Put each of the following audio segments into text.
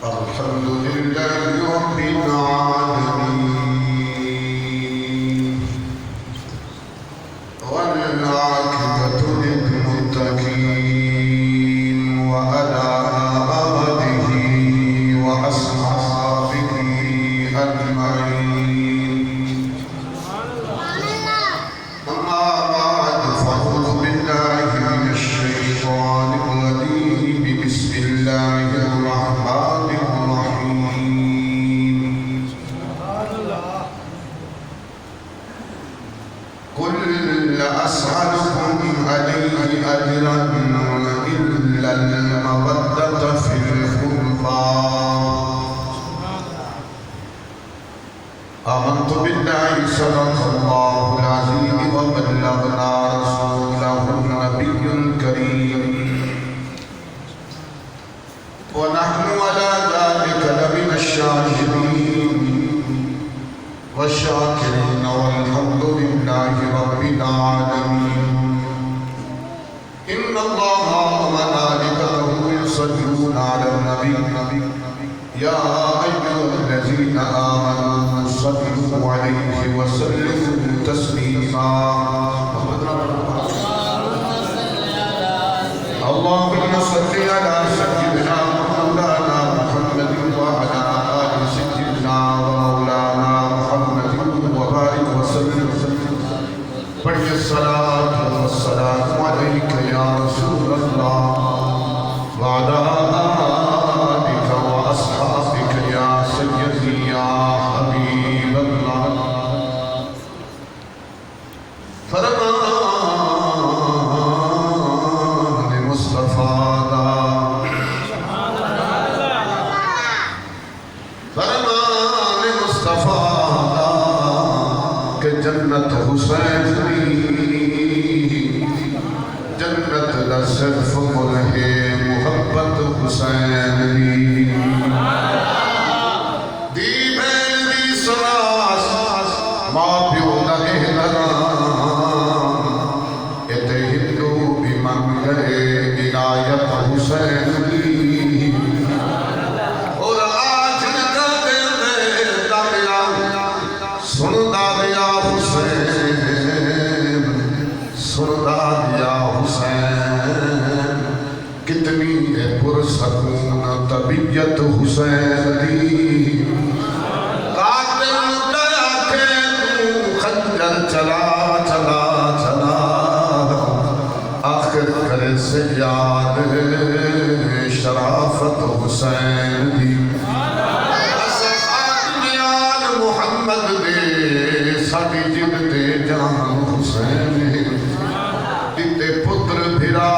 الحمد لله رب العالمين والعاقبة للمتقين وعلى آله وأصحابه أجمعين أما بعد فأعوذ بالله من الشيطان الرجيم بسم الله الرحمن الرحيم قل لا أسألكم عليه أجرا إلا المودة في القربى آمنت بالله صدق الله العظيم وبلغنا رسوله النبي الكريم ونحن على ذلك لمن الشاهدين والشاكرين والحمد لله رب العالمين إن الله وملائكته يصلون على النبي يا أيها الذين آمنوا صلوا عليه وسلموا تسليما اللهم صل على سيدنا مولانا محمد وعلى آل سيدنا ومولانا محمد وبارك وسلم پڑھیے الصلاة والسلام عليك يا رسول الله وعلى آلك وأصحابك يا سيدي يا حبيب الله فرمان مصطفیٰ دا فرمان مصطفیٰ دا کہ جنت حسین دی جنت دا صرف ملہے محبت حسین دی دی بین دی سراس ماں پیو دا احترام اتے ہندو بھی من گئے عنایت حسین دی اور آج نکا دے داریا سن داریا حسین سن داریا حسین کتنی ہے پرسکون طبیعت حسین دی قاتل ڈرا کے تو خنجر چلا چلا چلا آخر کرے سے یاد شرافت حسین دی آل محمد دے ساڑی جن دے جان حسین دیتے پتر بھرا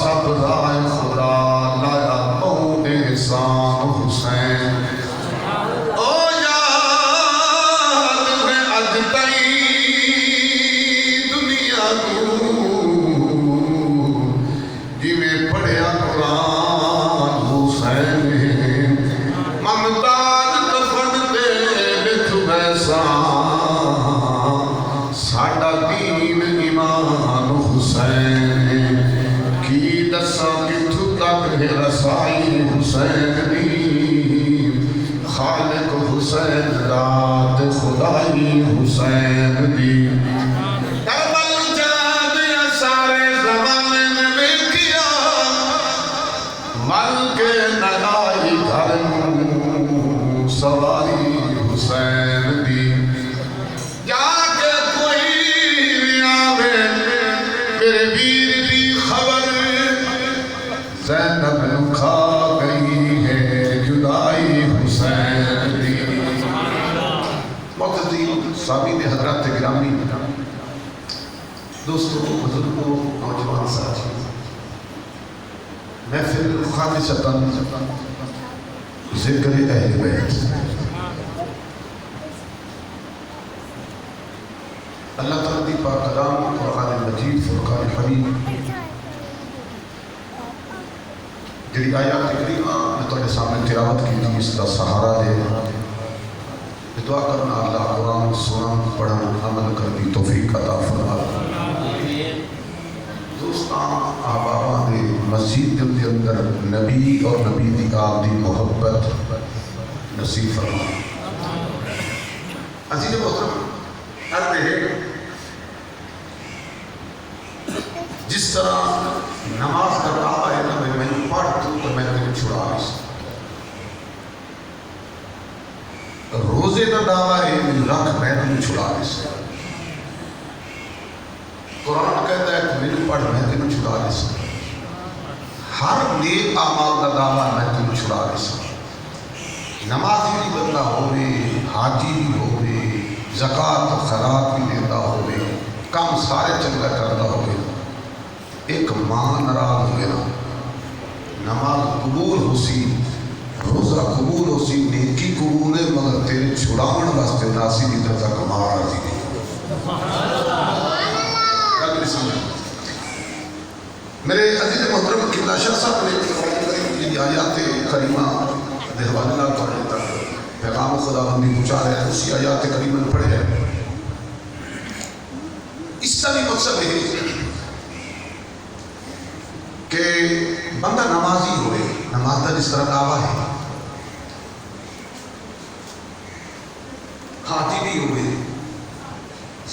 سب رائے خدا لایا بہت احسان حسین او یاد ہے اج تئی دنیا کو جویں پڑھیا قرآن حسین ممتاز کفن دے بچ بیسان ساڑا دین ایمان حسین کی دسا کتھو تک ہے رسائی حسین دی خالق حسین ذات خدائی حسین دی کربل جاد یا سارے زمانے میں کیا مل کے نگائی گھر سواری حسین دی جا کے کوئی آوے میرے ویر دی خبر زینب کھا گئی ہے جدائی حسین دی معتزین سامعین حضرات گرامی دوستوں بزرگوں نوجوان ساتھی محفل خامسۃً ذکر اہل بیت اللہ تعالیٰ دی پاک کلام قرآن مجید فرقان حمید جڑی آیات کریمہ میں تھوڑے سامنے تلاوت کی تھی اس کا سہارا دے دعا کرنا اللہ قرآن سنن پڑھن عمل کرنی توفیق عطا فرما دوستان احباباں دے مسجد کے اندر نبی اور نبی دی آپ دی محبت نصیب فرما۔ عزیز محترم، عرض ہے جس طرح نماز کا دعویٰ ہے نا، میں پڑھ دوں تو میں تمہیں چھڑا نہیں سکتا۔ روزے کا دعویٰ ہے رکھ میں تمہیں چھڑا نہیں سکتا۔ قرآن کہتا ہے کہ میرے پڑھ میں تمہیں چھڑا نہیں سکتا۔ ہر نیک اعمال کا دعویٰ میں تمہیں چھڑا نہیں سکتا۔ نمازی بھی بندہ ہوئے، حاجی بھی ہوئے، زکات و خیرات بھی دیتا ہوئے، کام سارے چنگا کرتا ہوئے، ایک ماں ناراض ہوئے نا، نماز قبول ہو سی، روزہ قبول ہو سی، نیکی قبول ہے، مگر تیرے چھڑاؤن واسطے ناسی کی طرح تک ماں راضی نہیں۔ میرے عزیز محترم قبلہ شاہ صاحب نے یہ آیات کریمہ دہوان اللہ پڑھنے تک پیغام خدا بندی پہنچا رہے ہیں، اسی آیات کریمہ پڑھے ہیں۔ اس کا بھی مقصد ہے کہ بندہ نمازی ہوئے، نماز کا جس طرح دعویٰ ہے، حاجی بھی ہوئے،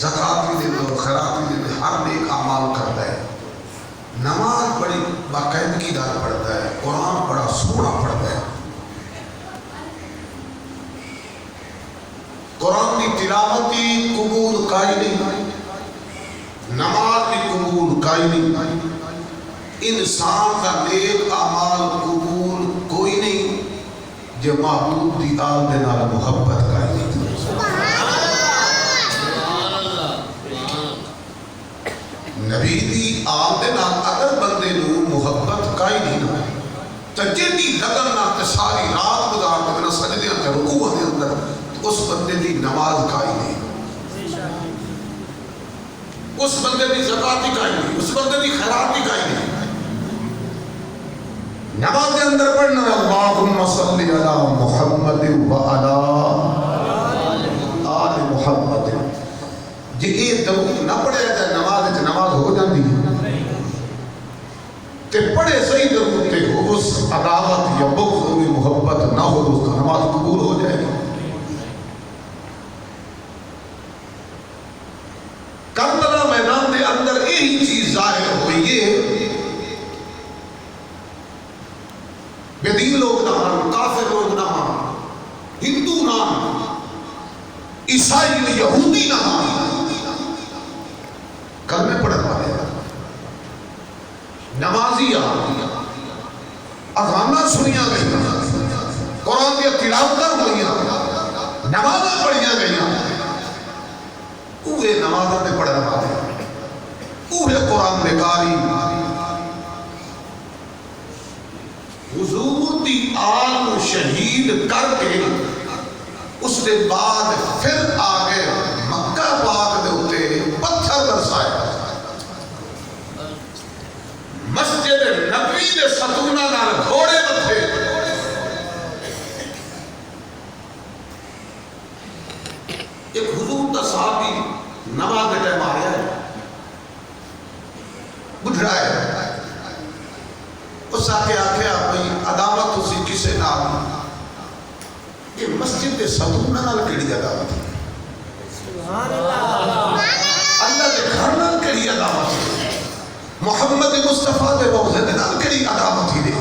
زکات بھی دے دو، خیرات بھی دے دو، ہر نیک اعمال کرتا ہے، نماز بڑی باقاعدگی دار پڑھتا ہے، قرآن بڑا سونا پڑھتا ہے، قرآن کی تلاوت کی قبول کائی نہیں، نماز کی قبول کائی نہیں، انسان کا نیک اعمال قبول کوئی نہیں جو محبوب دی آل دے نال محبت کائی نہیں۔ نبی دی آل دے نال اگر بندے نو محبت کائی نہیں تو جیدی لگن نہ تے ساری رات گزار کے بنا سجدیاں تے رکوع دے اندر اس بندے دی نماز کائی نہیں، اس بندے دی زکات کائی نہیں، اس بندے دی خیرات کائی نہیں۔ نماز کے اندر پڑھنا اللہم صلی علی محمد و علی آل محمد، جی یہ درود نہ پڑھے جائے نماز نماز ہو جاندی ہے تے پڑھے صحیح درود تے ہو، اس عداوت یا بغض و محبت نہ ہو، اس کا نماز قبول ہو جائے گی۔ کربلا میدان دے اندر یہی چیز ظاہر ہوئی ہے، بے دین لوگ نہ مان، کافر لوگ نہ مان، ہندو نہ مان، عیسائی یہودی نہ مان، کلمے پڑھنے والے نمازی اذاناں سنیاں گئیاں، قرآن کی تلاوتاں ہوئیاں، نمازاں پڑھیاں گئیاں، اوہ نمازاں دے پڑھنے والے، اوہ قرآن دے قاری، حضور دی آل کو شہید کر کے اس کے بعد پھر آگے مکہ پاک دے ہوتے پتھر برسائے، مسجد نبوی دے ستونہ نال گھوڑے بتھے، ایک حضور دا صحابی نماز دے ٹائم آ رہا ہے، بجھڑا ہے، اس آکے بھئی عداوت اسی کسے نام، یہ مسجد دے ستونہ نال کیڑی عداوت ہے، اللہ دے گھر نال کیڑی عداوت ہے، محمد مصطفیٰ دے روضے دے نال کیڑی عداوت ہی دے،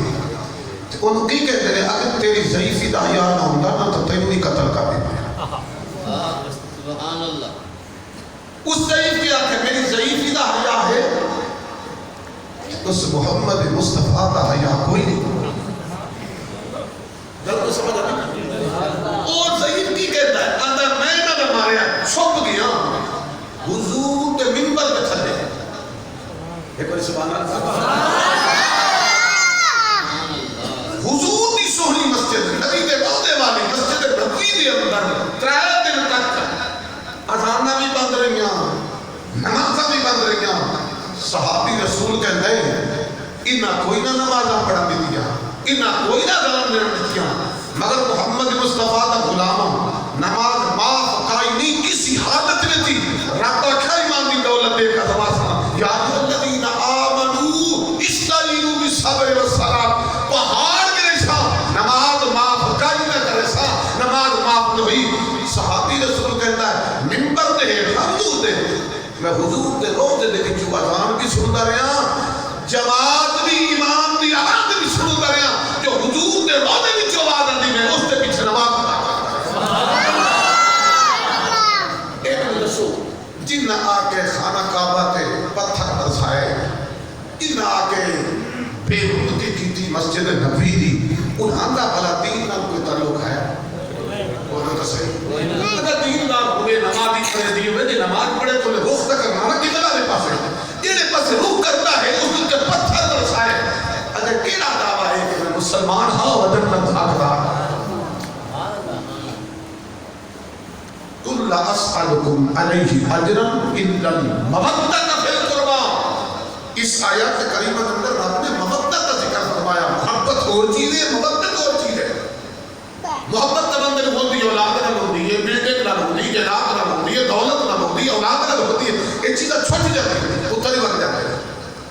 انہوں کی کہتے ہیں اگر تیری ضعیفی دا حیا نہ ہوندا نا تو تینوں نہیں قتل کر دیتا۔ سبحان اللہ۔ اس ضعیف کی آنکھ میری ضعیفی دا حیا ہے، اس محمد مصطفیٰ دا حیا کوئی نہیں۔ جب تو سمجھ آتی اور ضعیف کی کہتا ہے اندر میں نہ ماریا چھپ گیا حضور کے منبر پہ تھلے، ایک بار سبحان اللہ، حضور دی سونی مسجد نبی دے روضے والی مسجد نبوی دے اندر 3 دن تک اذاناں بھی بند رہیاں، نمازاں بھی بند رہیاں، صحابی رسول کہتے ہیں انہاں کوئی نہ نمازاں پڑھا بھی دیا، انہاں کوئی نہ ظلم نہیں دیا، مگر محمد مصطفیٰ دا غلام نماز معاف کائی نہیں کسی حالت میں تھی، رب آکھا ایمان دی دولت دے کا زماسا یا الذین آمنوا استعینوا بالصبر سنتا رہا جماعت بھی امام دی آواز بھی سنتا رہا جو حضور دے روضے وچ آواز آندی میں اس دے پیچھے نماز جن آ کے خانہ کعبہ تے پتھر برسائے جن آ کے بے حرمتی کی تھی مسجد نبوی دی انہاں دا بھلا دین نال کوئی تعلق ہے وہ تو صحیح اگر دین نال ہوئے نمازی پڑھے دی ہوئے نماز پڑھے تو رخ تک کرنا نہ کتنا دے پاسے جڑے پاسے رخ کرتا ہے اس کے پتھر برسائے اگر کیڑا دعویٰ ہے کہ میں مسلمان ہاں و جنت حقدار قل لا اسألكم علیہ اجرا الا المودۃ فی القربى اس آیات کریمہ کے اندر رب نے مودت کا ذکر فرمایا محبت اور چیز ہے مودت اور چیز ہے محبت کا بندے کو ہوتی ہے اولاد نہ ہوتی ہے بیٹے نہ ہوتی ہے جناب نہ ہوتی ہے دولت نہ ہوتی ہے اولاد نہ ہوتی ہے یہ چیزیں چھٹ جاتی ہیں اتر ہی وقت جاتے ہیں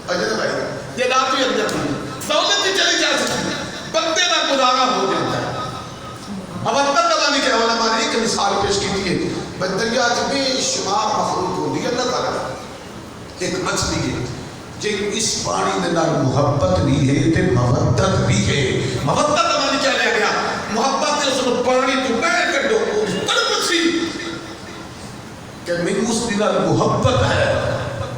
اجر بھائی جناب بھی اندر نہیں دولت بھی چلی جا سکتی ہے بندے نہ گزارا ہو جاتا ہے مودت کا بندے کے علماء نے ایک مثال پیش کی تھی بدریات بے شمار مخلوق ہوتی ہے اللہ تعالیٰ ایک مچھلی ہے جن اس پانی دے نال محبت بھی ہے تے مودت بھی ہے مودت کا معنی کیا لیا گیا محبت ہے اس کو پانی تو بہر کر دو تڑپ سی کہ میں اس دے نال محبت ہے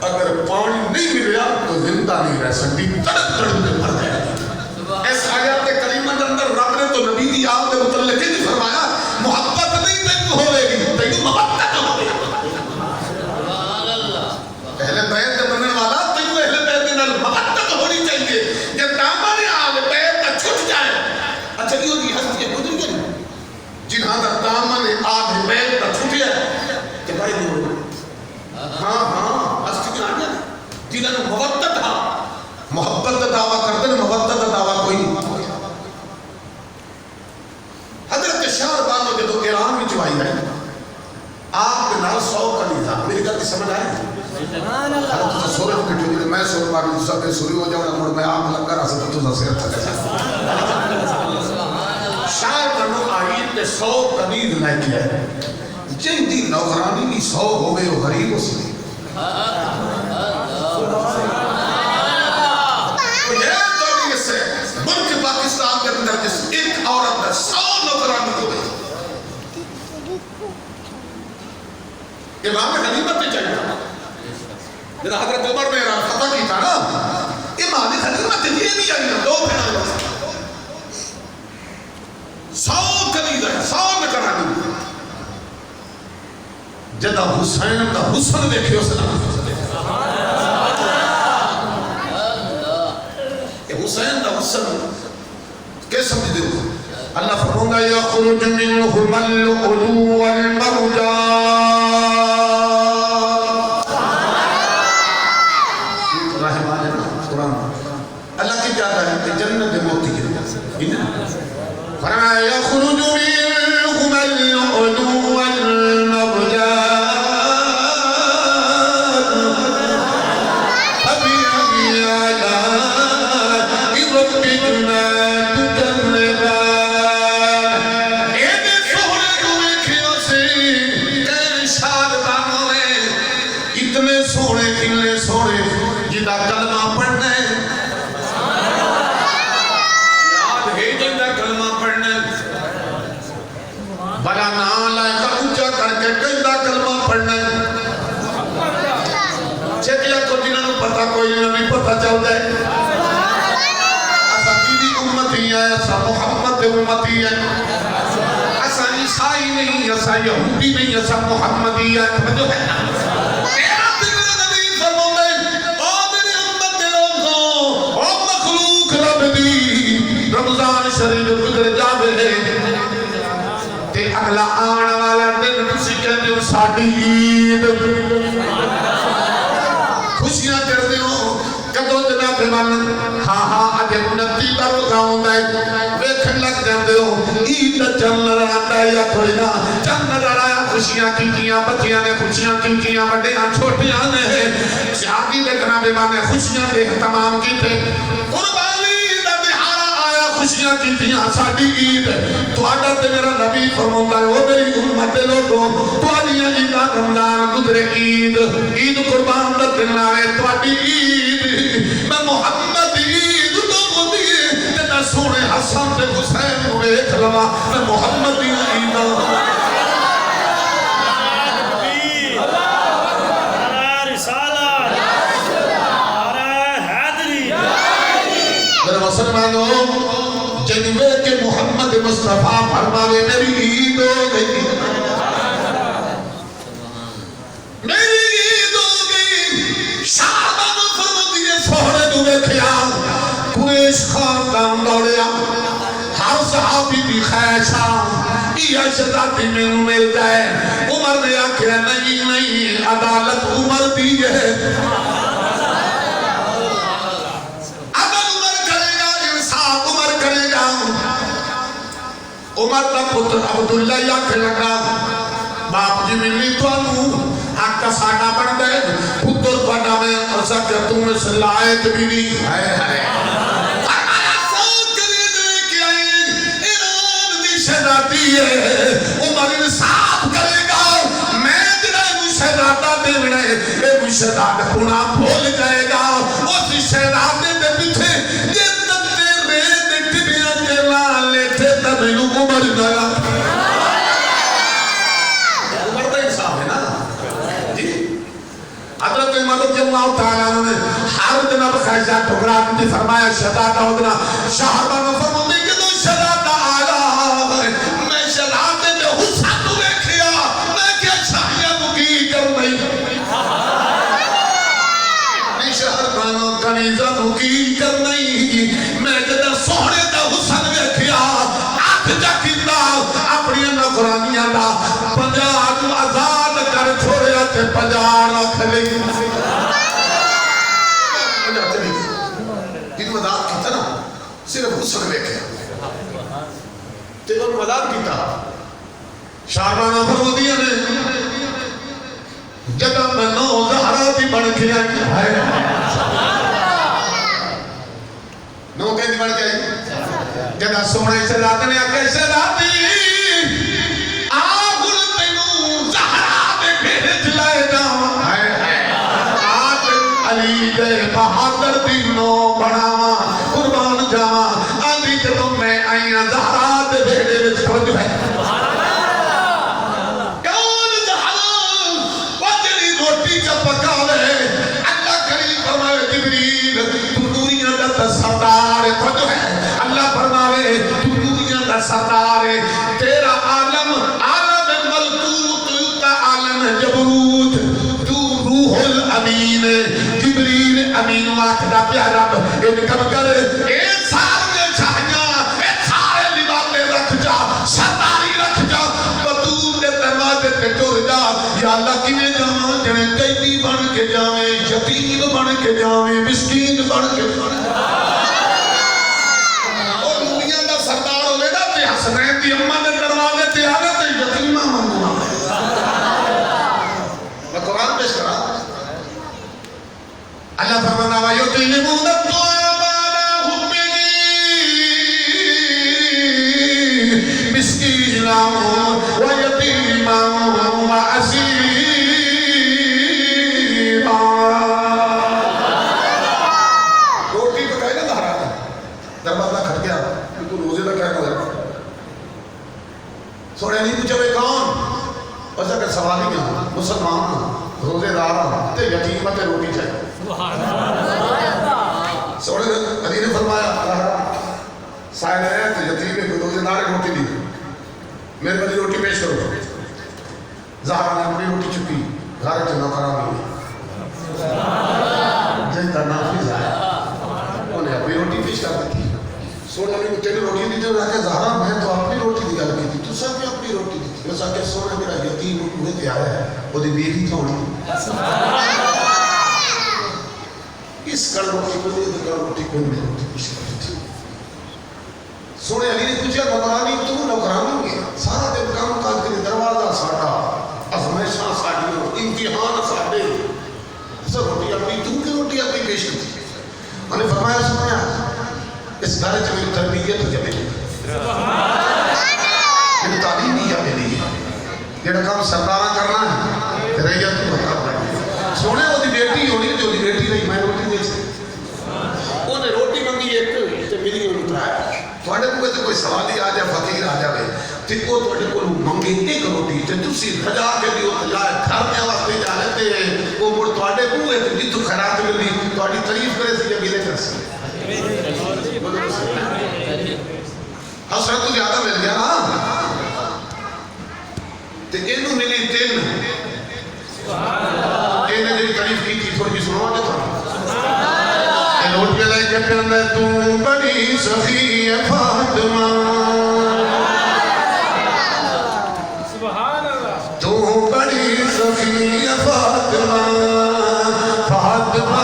اگر پانی نہیں ملیا تو زندہ نہیں رہ سکتی تڑپ تڑپ کے مر جائے اس آیات کریمہ کے اندر رب نے تو نبی دی آپ کے متعلق ہی فرمایا محبت نہیں تینوں ہوے گی تینوں مودت ہوے گی اہل بیت کے بننے والا تینوں اہل بیت کے نال مودت ہونی چاہیے کہ دامن اہل بیت کا چھٹ جائے اچھا یہ ہوتی ہستی ہے گزر گئی جنہاں دا دامن اہل بیت کا چھٹ ہے کہ بھائی نہیں ہوئی ہاں ہستی کے آگے جنہاں نے مودت ہاں محبت کا دعویٰ کرتے ہیں مودت کا دعویٰ کوئی نہیں حضرت شاہ بانو کے تو ایران میں چوائی گئی آپ کے نال 100 کنیزہ میری گل کی سمجھ آئی حضرت سورہ کو کٹو دی میں سورہ بانو دوسرا پہ سوری ہو جاؤں مڑ میں آپ لگ کر آسے تو نصیحت تھا شاہ بانو آئی تے 100 کنیز لے کے آئے جن دی نوکرانی کی 100 ہو گئے وہ غریب اس نے ملک پاکستان کے اندر جس ایک عورت ہے 100 نوکرانی ہو گئی امام غنیمت نے چاہیے جب حضرت عمر نے فتح کی تھا نا امام غنیمت یہ بھی آئی نا 2 پھینا 100 کنیز ہے 100 نوکرانی جدہ حسین کا حسن دیکھے اس نے حسین دا حسن کیسے سمجھ دے اللہ فرماتا ہے یخرج منہم اللؤلؤ والمرجان رحمان قرآن اللہ کی جاتا ہے کہ جنت موتی ہے فرمایا یخرج منہم اللؤلؤ والمرجان کوئی نہیں پتہ چلتا ہے اسا کی بھی امتی ہے اسا محمد امتی ہے اسا عیسائی نہیں اسا یہودی نہیں اسا محمدی ہے جو ہے تیرا تیرا نبی فرماتا ہے او میری امت کے لوگوں او مخلوق رب دی رمضان شریف گزر جاوے تے اگلا آن والا دن تسی کہندے ہو ساڈی عید خوشیاں کرتے ہو کدو جناب من ہاں اجے 29 دا روزہ ہوندا ہے ویکھن لگ جاندے ہو عید چل رہا ہے یا کوئی نہ چل رہا ہے خوشیاں کیتیاں بچیاں نے خوشیاں کیتیاں بڑیاں چھوٹیاں نے شادی دے جناب من خوشیاں دے اہتمام کیتے قربانی دا دہاڑا آیا خوشیاں کیتیاں ساڈی عید تہاڈا تے میرا نبی فرماوندا ہے او میری امت دے لوگوں تہاڈیاں عیداں رمضان گزرے عید قربان دا دن آئے تہاڈی عید میں محمد عید تو دیے تے میں سونے حسن تے حسین نو ویکھ لواں میں محمد دی عید مسلمانوں جنوے کے محمد مصطفیٰ فرماوے میری عید ہو گئی میری عید ہو گئی شاہبان فرمودیے سوڑے دوے کھیا قریش خاندان دوڑیا ہر صحابی بھی خیشا یہ شداتی میں مل جائے عمر نے آکھیا نہیں عدالت عمر دی ہے عمر کا پتر عبداللہ یاکھ لگا باپ جی ملی تو انہوں آقا ساڑا بڑھ گئے پتر پڑھا میں ارسا کہ تم اس لائق بھی نہیں فرمایا سوک کرے دے کہ ایران دی شہداتی ہے عمر انصاف کرے گا میں جنہیں شہدادہ دے بڑھے ایک شہدادہ پونا بھول جائے گا اس شہدادے دے پیچھے یہ میرے عمر گیا عمر کا انصاف ہے نا جی حضرت عمر رضی اللہ تعالیٰ نے ہر دن اب خیشہ ٹھکرا کی فرمایا شہدادہ ہوگنا شاہبان فرمودی کہ تو شہدادہ آیا میں شہدادے میں حسن ہوئے کھیا میں کیا شاہیہ مکی کر نہیں میں شہربانوں کنیزہ مکی کر نہیں میں جدہ سوڑے دا حسن ہوئے کھیا اپنی نوکرانیاں دا پنجاب آزاد کر چھوڑیا تے پنجاب رکھ لئی پنجاب چلی گئی جن مداد کیتا نا صرف حسن ویکھیا تے انہوں مداد کیتا شاہبانہ فرمودیاں نے جگہ میں نو زہرہ دی بڑھ کے آئی نو کہیں دی بڑھ کے آئی جگہ سونے سے لاتے نے کیسے لاتی آگل تینوں زہرہ دے بھیج لائے جاؤں آج علی دے بہادر دینوں بڑھاواں قربان جاواں آدھی جدوں میں آئیاں زہرہ دے بھیجے وچ کھوج ہے کون زہرہ وجری روٹی کا پکاوے اللہ کریم فرمائے جبریل تو نوریاں دا سردار کھوج ہے اللہ فرماوے تو دنیا کا سردار ہے تیرا عالم عالم ملکوت تا عالم جبروت تو روح الامین جبریل امین واقعہ پیارا ان کم کر اے سارے چھائیاں اے سارے لباتے رکھ جا سرداری رکھ جا بطول دے دروازے تے ٹر جا یا اللہ کی جاواں جنے قیدی بن کے جاویں یتیم بن کے جاویں مسکین بن کے جاویں حسنین دی اممہ نے دروازے تے آگے تے یتیمہ منگوا میں قرآن پیش کرا اللہ فرمانا وَيُطِعِمُونَ الطَّعَامَ عَلَىٰ حُبِّهِ مِسْكِينًا وَيَتِيمًا وَأَسِيرًا روٹی پکائی نا دہرا دروازہ کھٹ گیا تو روزے دا کیا نظر سوڑے نہیں پوچھا بے کون بس اگر سوالی ہیں مسلمان روزے دار تے یتیم تے روٹی چاہیے سوڑے علی نے فرمایا سائل ہے تے یتیم کو روزے دار روٹی دی میرے بلی روٹی پیش کرو زہرہ نے اپنی روٹی چکی گھر کے نوکران میں جن کا نافذ ہے انہیں اپنی روٹی پیش کر دیتی سونے علی کو تیری روٹی دی جو رکھے زہرہ میں تو اپنی روٹی دی گل کی تھی تو سب اپنی روٹی دی تھی ویسا کہ سونے میرا یتیم ہوئے تے آیا ہے وہ دی بیوی تو ہوئی اس کڑ روٹی کو نہیں کڑ روٹی کو نہیں روٹی پیش کرتی تھی سونے علی نے پوچھا نوکرانی تو نوکرانی ہے سارا دن کام کاج کے دروازہ ساڑا ازمیشاں ساڑی امتحان ساڑے سب روٹی اپنی تو کی روٹی اپنی پیش کرتی میں نے فرمایا سنایا اس گھر چ میری تربیت جمے میری تعلیم ہی ملی جڑا کام سردار کرنا ہے ریت کو کرنا سونے وہ بیٹی ہونی جو بیٹی نہیں میں روٹی دے سکتی انہیں روٹی منگی ایک تے ملی انہوں ترایا تھوڑے کوئی سوال ہی آ جائے فقیر آ جائے تے وہ تھوڑے کو منگی ایک روٹی تے تسی رجا کے بھی وہ لائے گھر میں واسطے جا رہے تے وہ مڑ تھوڑے بوئے تے جتو خیرات ملی تھوڑی تعریف کرے سے یا گلے کر سکتے حسرت تو زیادہ مل گیا نا تے انہوں ملی تین انہیں جی تعریف کی تھی تھوڑی جی سنوا دیتا نوٹ پہ لے کے کہنا تو بڑی سخی فاطمہ تو بڑی سخی فاطمہ فاطمہ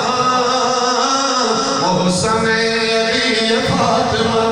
محسن علی فاطمہ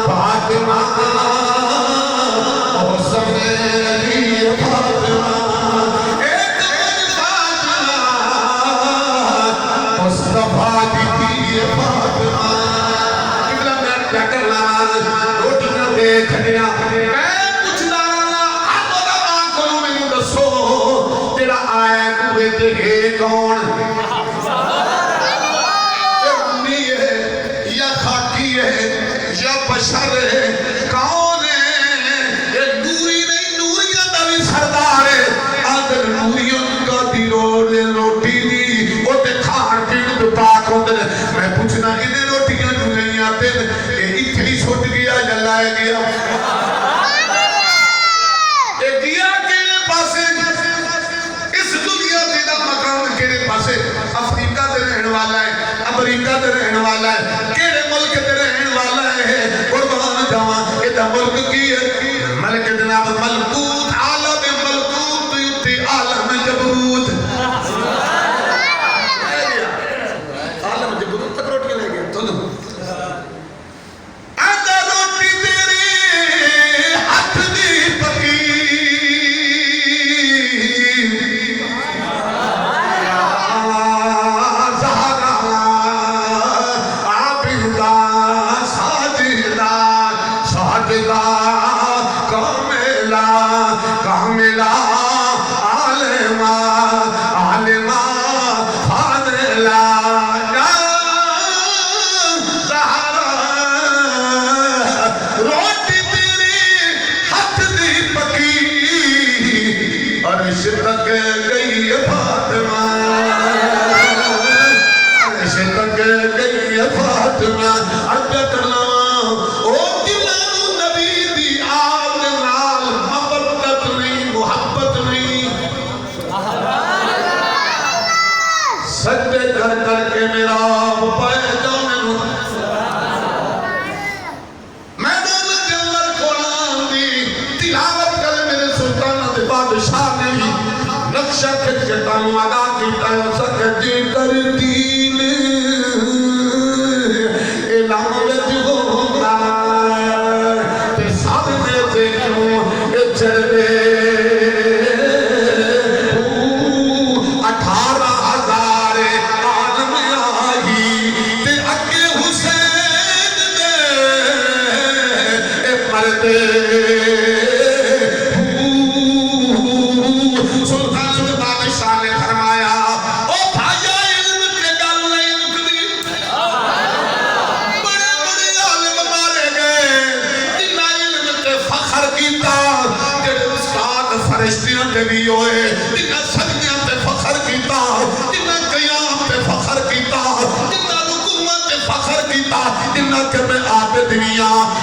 فاطمہ فاطمہ محسن علی فاطمہ ایک فاطمہ مصطفیٰ دی فاطمہ ابلا میں کیا کرنا روٹی نہ دیکھ لیا میں پوچھنا آپ دا آنکھوں میں دسو تیرا آیا کوئے تے کون بشر کون ہے یہ نوری نہیں نوریاں دا بھی سردار ہے آدھر نوریاں کا دی روٹی دی وہ تے کھان پین تو پاک ہوندے میں پوچھنا انہیں روٹیاں نوریاں تے یہ اتنی چھوٹ گیا یا لائے گیا یہ گیا کیڑے پاسے اس دنیا دیدہ مقام کیڑے پاسے افریقہ دے رہن والا ہے امریکہ دے رہن والا ہے کیڑے ملک دے رہن والا ہے قربان جاواں ادا ملک کی ہے ملک جناب ملکوت عالم ملکوت تے عالم جبروت عالم جبروت تک روٹی لے گئے تو ادا روٹی تیری ہاتھ دی پکی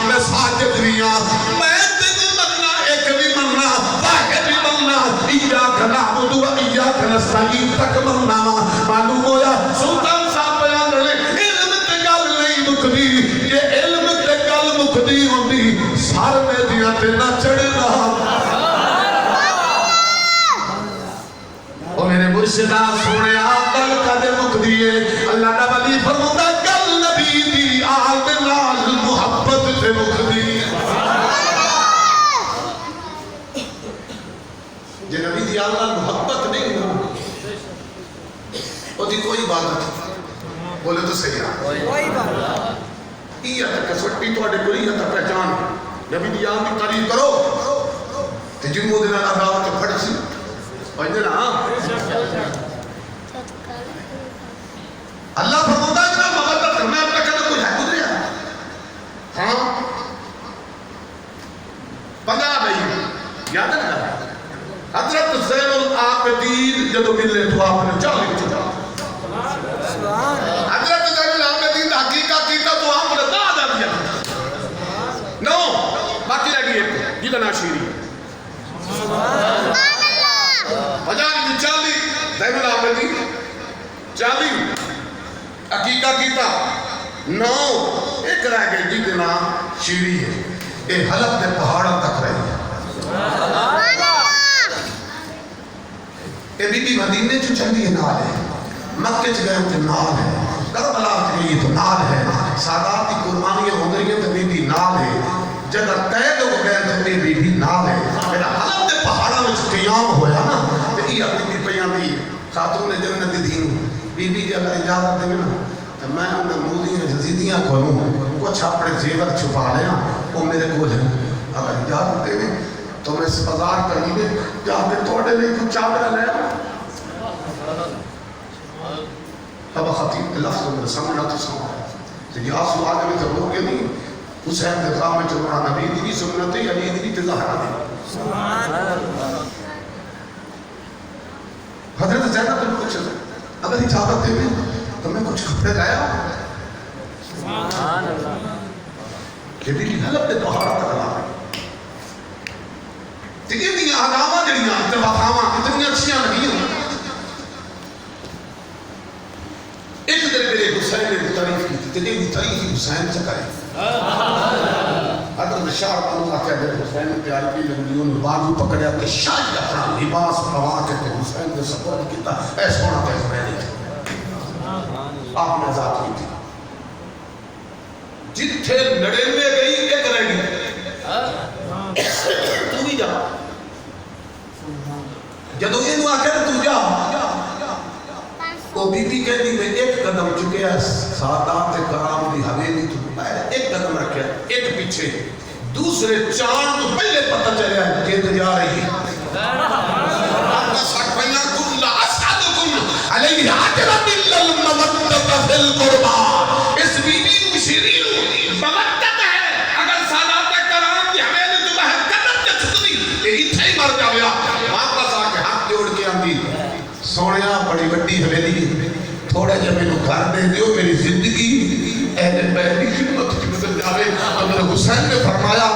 میں ساجد بھی ہاں میں تینوں مننا ایک بھی مننا واحد بھی مننا ایاک نعبد و ایاک نستعین تک مننا معلوم ہویا سلطان صاحب بیان کرے علم تے گل نہیں مکدی یہ علم تے گل مکدی ہوندی سر میں دیاں تے نہ چڑھنا مرشدہ سونے آدل کا دے مک دیئے اللہ کا ولی فرمودہ گل نبی دی آل نال محبت سے مک دیئے جے نبی دی آل نال محبت نہیں ہو وہ دی کوئی عبادت بولے تو صحیح ہے کوئی بات یہ تک سوٹی تو اڈے کوئی یہ تک پہچان نبی دی آل دی تعریف کرو تے جنہوں دن عداوت پھڑ سی پہنجے نا اللہ فرمودہ اتنا محبت میں اب تک کہتا کوئی ہے گزریا ہاں 50 نہیں یاد ہے نا حضرت زین العابدین جدو ملے تو آپ نے 40 چکا حضرت زین العابدین حقیقہ کیتا تو آپ نے بعد آ دیا نو باقی رہ گئی ایک یہ نام شیری بجانی دی 40 زین العابدین 40 حقیقہ کیتا نو ایک رہ گئی جی نام شیری ہے یہ حلب دے پہاڑوں تک رہی ہے یہ بی بی مدینے چو چندی ہے نال ہے مکہ چ گئے تو نال ہے کربلا چ گئی تو نال ہے سادات کی قربانیاں ہو گئی تو بی بی نال ہے جگہ قید ہو گئے تو بی بی نال ہے میرا حلب دے پہاڑوں میں قیام ہویا نا تو یہ بی بی پیاں دی خاتون جنت دی بی بی جی اگر اجازت دے نا تو میں انہیں مودیاں جزیدیاں کھولوں کچھ اپنے زیور چھپا لیا وہ میرے کو ہے اگر اجازت دے تو میں اس بازار قریبے جا کے توڑے لئی تو چادر لے اب خطیب کے لفظ میں سمجھنا تو سمجھا کہ یہ آسو آگے میں تو لوگ نہیں حسین دقام میں چلوڑا نبی دی سنت ہے علی دی تظاہرہ دی حضرت زینب بن کچھ اگر اجازت دے میں تو میں کچھ کپڑے لایا کہ بھی حلب دے پہاڑا تک لا تیئے دیا آدامہ جڑیاں اتفاقاں اتنی اچھیاں لگیاں ایک در میرے حسین نے تعریف کی تھی تیئے دی تعریف حسین چکائے حضرت شاہ اللہ کہہ دے حسین نے پیاری کی لگلیوں نے بازو پکڑیا کہ شاید اپنا لباس پوا کے حسین نے سفر کیتا ایسا ہونا تھا حسین نے آپ نے ذات کی تھی جتھے نڑینے گئی ایک رہ گئی تو بھی جا جدو یہ دعا کہتے تو جا وہ بی بی کہتی میں ایک قدم چکے ہیں سادات کرام دی حویلی تو ایک قدم رکھے ایک پیچھے دوسرے چاند تو پہلے پتہ چلے ہیں جیت جا رہی ہے اپنا سکھویاں کن لأسعدکم علیہ حاجرہ ملل مودت فی القربہ اس بی بی مشیرین مودت ہے اگر سادات کرام دی حویلی تو میں قدم کے چھکلی یہی تھے مر جاویا واپس آ کے ہاتھ جوڑ کے آندھی سونیا بڑی بڑی حویلی تھوڑا جب میں گھر دے دیو میری زندگی اہل پہلی خدمت کی بدل جاوے اگر حسین نے فرمایا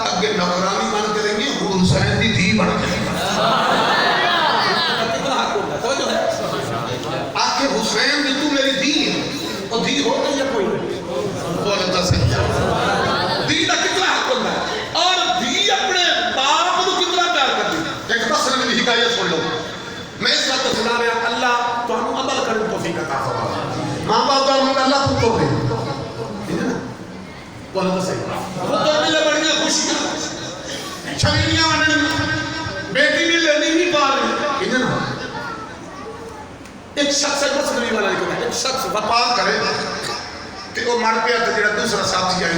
اگر نوکرانی بن کے رہیں گے حسین دی دھی بن کے رہیں گے آکے حسین دی تو میری دھی ہے اور دھی ہو گئی یا کوئی بولتا صحیح دھی دا کتنا حق ہوتا ہے اور دھی اپنے باپ کو کتنا پیار کرتی ایک بسر میں حکایت سن لو میں اس وقت سنا رہا اللہ تو ہم عمل کریں توفیق عطا فرمائے ماں باپ تو ہم اللہ پتر دے بولو تو صحیح پتر ملے بڑی خوشیاں چھویلیاں آنے بیٹی بھی لینی نہیں پا رہی ایک شخص ہے بس نبی والا لکھو ایک شخص وفا کرے کہ وہ مر پیا تو جڑا دوسرا ساتھی آئی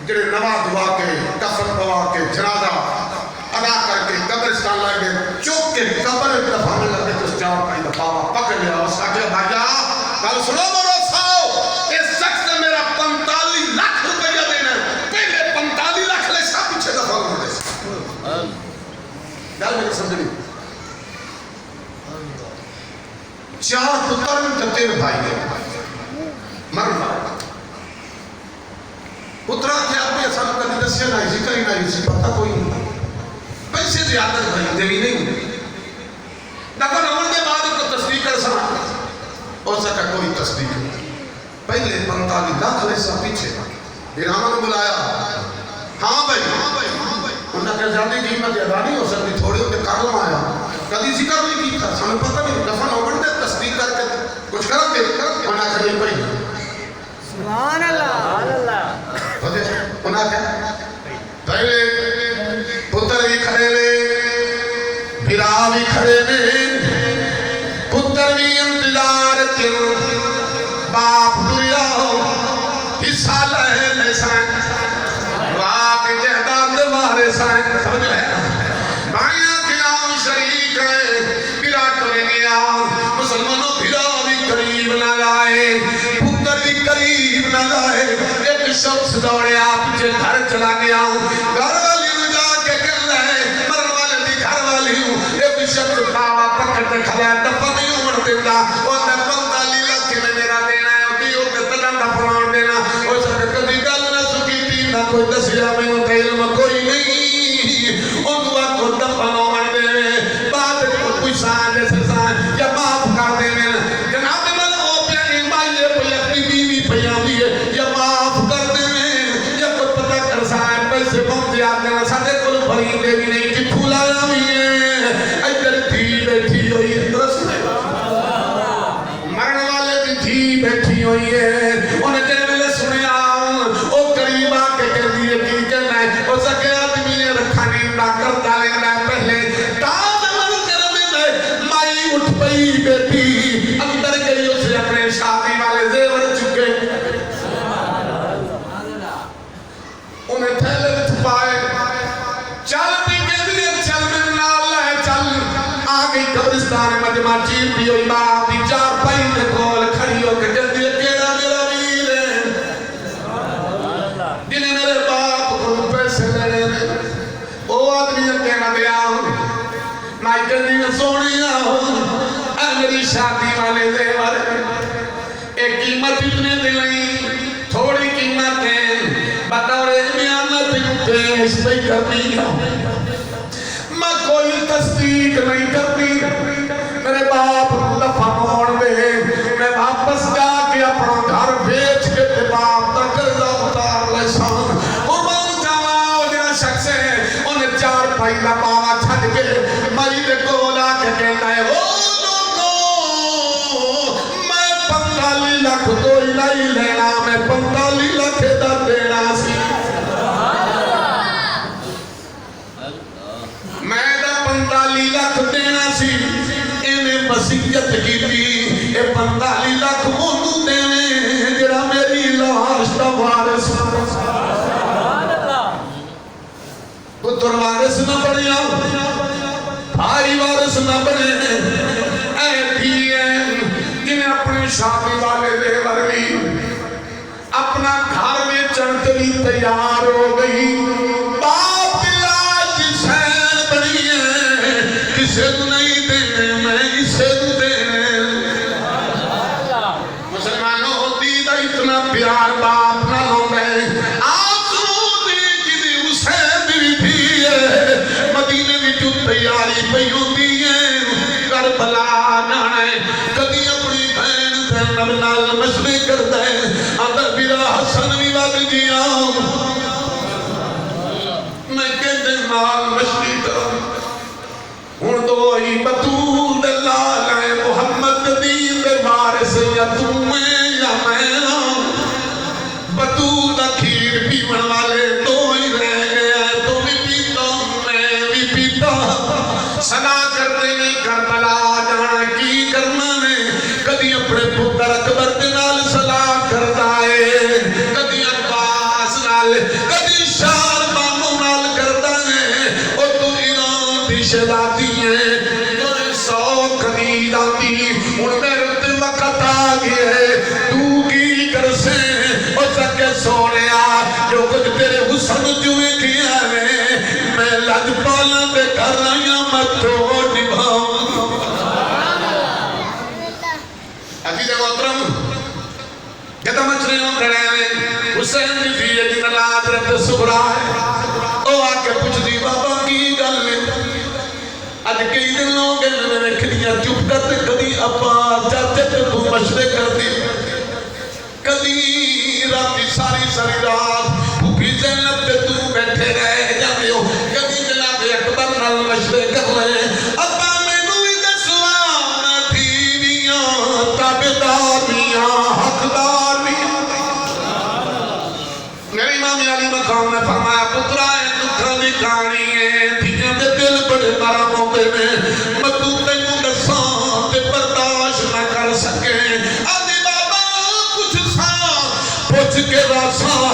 جڑے نوا دعا کے کفن پوا کے جنازہ ادا کر کے قبرستان لائے گئے چوک کے قبر دفانے لگے تو اس جاؤ کا دفاعہ پکڑ لیا اس آگے بھائیا کل سنو مرو ساؤ اس شخص نے میرا 45 لاکھ روپیہ دینا ہے پہلے 45 لاکھ لے سا پیچھے دفاع ہونے سے گل میری سمجھ نہیں 4 پتر میں تیر بھائی گئے مر مارا پترہ کے آپ نے ایسا کبھی دسیا نہ ذکر ہی نہ اسی پتہ کوئی نہیں پیسے زیادہ بھائی دیوی نہیں دفعہ نمبر کے بعد کو تصدیق کر سنا اور سکا کوئی تصدیق نہیں پہلے 45 لاکھ لے سا پیچھے دیرامہ نے بلایا ہاں بھائی انہوں نے کہا زیادہ قیمت ادا نہیں ہو سکتی تھوڑی انہیں کارلم آیا کدی ذکر نہیں کیتا سانو پتہ نہیں دفن ہو بندے تصدیق کر کے کچھ کرن دے انہاں کھڑے پئی سبحان اللہ انہاں کیا پہلے پتر بھی کھڑے نے بھرا بھی کھڑے نے پتر بھی انتظار کیوں باپ دنیا حصہ لے لے سائن واق جہداد وارے سائن سمجھ لے بھائیاں کے آؤں شریک ہے بھرا کرے گیا مسلمانوں بھرا بھی قریب نہ لائے پتر بھی قریب نہ لائے ایک شخص دوڑے آپ پیچھے گھر چلا گیا گھر والی نو جا کے کہہ لے مرن والے دی گھر والی ہوں ایک شخص باوا پکڑ کے کھڑا دفع نہیں ہوڑ دیتا وہ دفع لیلہ میں میرا دینا ہے ہوتی ہوتے تجھا دفعان دینا وہ سب کبھی گل نہ سکی تھی نہ کوئی دسیا میں ہوتا علم کوئی نہیں ان دعا کو دفعان ہوڑ دے بات کوئی سان جیسے سان یا معاف کر دے میں جناب میں وہ پیاری مائیے پہ اپنی بیوی پیان دیئے یا معاف کر دے میں یا کوئی پتہ کر سائے پیسے بہت زیادہ دینا ساتھے کوئی بھری دے بھی نہیں کہ پھولایا بھی ہے ایدر تھی بیٹھی ہوئی درست ہے مرن والے بھی تھی بیٹھی ہوئی ہے انہیں جنہیں میں سنے آؤں او قریب آکے کہہ دیئے کی کہنا ہے او سکے آدمی نے رکھا نہیں کر ڈالیں گا پہلے داد من کر میں مائی اٹھ پئی بیٹی اندر گئی اسے اپنے شادی والے زیور چکے انہیں تھیلے میں چھپائے چل بھی کہہ دیئے چل میں نال ہے چل آگئی قبرستان مجمع چیر بھی ہوئی باپ دی چار پائی دے کول کھڑی ہو کے کہہ دیئے کیڑا میرا ویر ہے جنہیں میرے باپ کو پیسے لے رہے او آدمی کہنا دیا مائی کہنی میں سونی آؤں اے میری شادی والے زیور ایک قیمت اتنے دلیں تھوڑی قیمت ہے بطور امیانت پیش پہ کرنی میں کوئی تصدیق نہیں کرتی میرے باپ دفع موڑ دے میں واپس جا کے اپنا گھر بیچ کے تے باپ دا قرضہ اتار لے سان قربان جاوا جڑا شخص ہے انہیں چار پائی دا پاوا چھڈ کے مری دے کول آ کے کہتا ہے او لوگو میں 45 لاکھ کوئی نہیں لینا میں 45 لاکھ دا دینا سی میں دا 45 لاکھ دینا سی انہیں وصیت کی تھی اے 45 لاکھ مونوں دینے جڑا میری لاش دا وارث پتر وارث نہ بنیا بھائی وارث نہ بنے اے دیئے جنہیں اپنے شادی والے زیور بھی اپنا گھر میں چنتری تیار ہو گئی باپ لاج سین بنی ہے کسے کو نہیں دینے میں اسے کو دینے مسلمانوں ہوتی دا اتنا پیار باپ نہ لوں گئے آسو دی جدی اسے بھی ہے مدینے میں جو تیاری پہ ہوتی ہے کربلا نانے کبھی اپنی بہن زینب نال مشورے کرتا ہے اندر میرا حسن بھی وگ گیا میں کہتے نال مشورے کروں ہن تو ہی بطول دلال ہے محمد دین دے وارث یا تمہیں یا میں بطول دا کھیر پیون والے تو ہی رہ گیا تو بھی پیتا میں بھی پیتا صدا کرتے نہیں کربلا جانا کی کرنا نے کدی اپنے پتر اکبر دے نال صلاح کرتا ہے کدی عباس نال کدی شار مامو نال کرتا ہے او تو ایران دی شہزادی ہے تو 100 کدی آتی ان میں رت وقت آ گئے تو کی کر سے او سکے سونیا جو کچھ تیرے حسن جوئے کیا ہے میں لج پالا دے کر رہا مت تو نبھاؤں عزیز محترم جتا مچھرے ہم رہے ہیں حسین دی فیہ جن اللہ رب سبرا ہے او آکے پوچھ دی بابا کی گل میں آج کئی دن لوگ میں نے کھڑیاں چپ کرتے کدی ابا چاچے تو مشورے کرتے کدی راتی ساری رات بھوکی زینب پہ تو بیٹھے رہے جاتے ہو کدی جناب اکبر نال مشورے کر رہے ابا میں مدو تینوں دساں تے برداشت نہ کر سکے آدھی بابا کچھ سا پوچھ کے راساں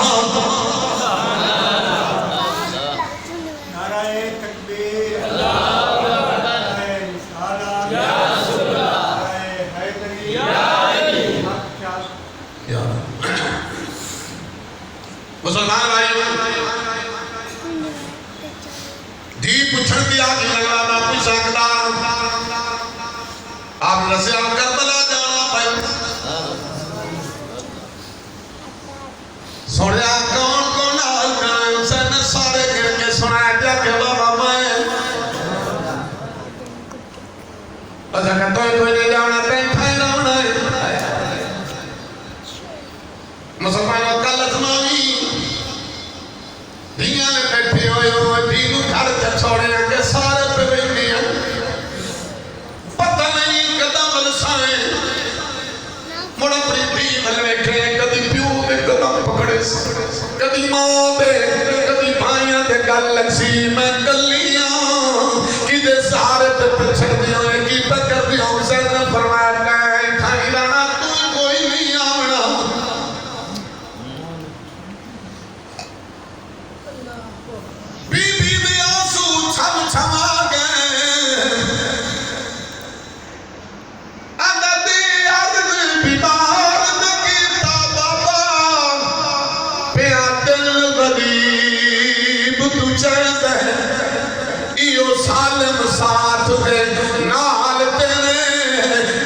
مسلمان بھائی دی پچھڑ دیا کہ لگا نہ پوچھ سکتا آپ رسیاں کربلا جانا پائے سوڑیا کون کون آل کریں حسین سارے گر کے سنائے دیا کہ بابا میں اچھا کہ توئی نہیں جانا تینٹھائی رونا ہے مسلمانوں کا لزماوی دھیاں نے بیٹھے ہوئے دینوں گھر سے چھوڑے ہیں کہ سارے پہ بیٹھے ہیں پتہ نہیں قدم لسائیں مڑا اپنی دھی مل بیٹھے ہیں کدی پیو دے قدم پکڑے کدی ماں دے کدی بھائیاں دے گل لگسی میں گلیاں کی دے سارے پہ پچھڑ دیا ہے کی پکر دیا حسین نے فرمایا کہ کھائی رانا تو کوئی نہیں آونا بی بی دے آنسو چھم چھما گئے اندھے عدد بیمار دکیتا بابا پیا دل غریب تو چند ہے ایو سالم ساتھ دے نال تیرے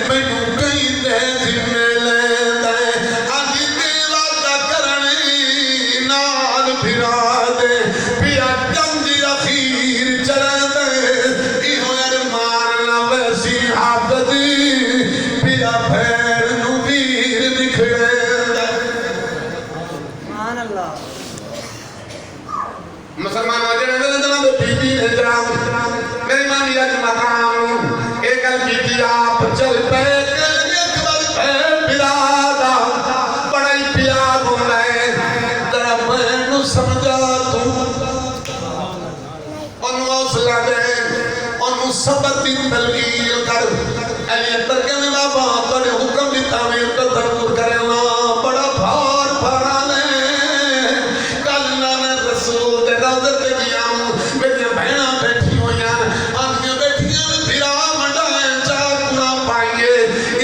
مینوں کئی دے ذمے لے دے آجی دیوا دا کرنی نال بھرا دے پیا جنجی اخیر چرد ایہو ارمان نویسی حافظی پیا پھیر نویر دکھڑے سبحان اللہ مسلمان آجنے میں جناب بی بی احترام میری مانی رج مقام ایک الگیتی آپ چل پہ کل اکبر پہ برادا بڑائی پیار ہونے ذرا میں سمجھا تو انہوں حوصلہ دے انہوں صبر دی تلقین کر اہلیت ترکے میں بابا تڑے حکم دی تعمیر کا ترکور کرنا بڑا بھار بھرا لے کل نانا رسول دے روزے تے گیا میری بہناں بیٹھی ہویاں آنکھیں بیٹھیاں پھرا منڈائیں چاکونا پائیے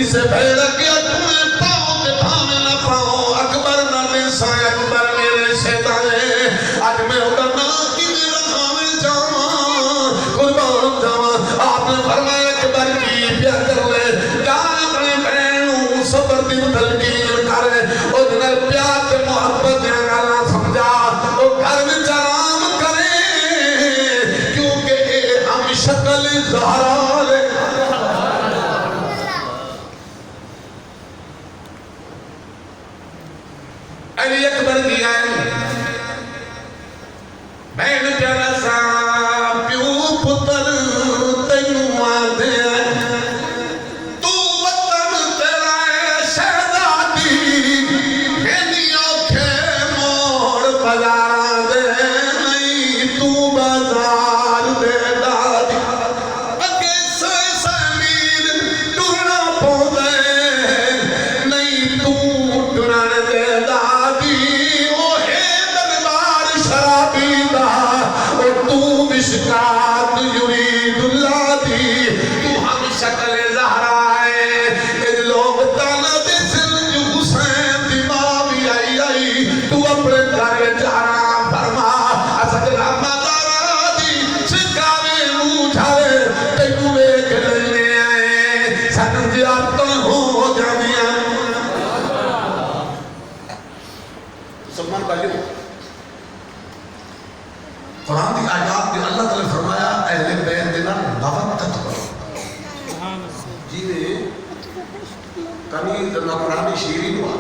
اسے بھیڑا کیا تمہیں پاؤں تے بھامے نہ پاؤں اکبر نہ نسائیں اکبر میرے شیطانے آج میں اڑنا کی میرا ہمیں جاواں قربان جاواں آپ نے فرمایا اکبر کی پیار کر لے جان اپنے بہنوں صبر دی تلقین کرے اور جنر پیار تے محبت دیا گالا سمجھا وہ گھر میں جرام کرے کیونکہ اے ہم شکل زہرا لے علی اکبر دیا بہن پیارا سا پیو پتر تینوں آدھے تو وطن تیرا ہے شہزادی ہینی اوکھے موڑ بازار دے نہیں تو بازار دے دادی اگے سوئے سمیر ٹورنا پو دے نہیں تو ٹورن دے دادی او ہے دربار شرابی دا او تو مشکات یرید اللہ دی تو ہم شکل زہرائے اے لوگ تانا دے سل جو حسین دی ماں بھی آئی تو اپنے گھر جانا فرما اسد رحمہ دارا دی شکاوے موجھائے تینوں ایک لنے آئے سنجیات ہو جانیاں سلمان بھائیو قرآن کی آیات میں اللہ تعالیٰ نے فرمایا اہل بیت دینا موت کرو جی نے کنی دنا قرآن شیرین ہوا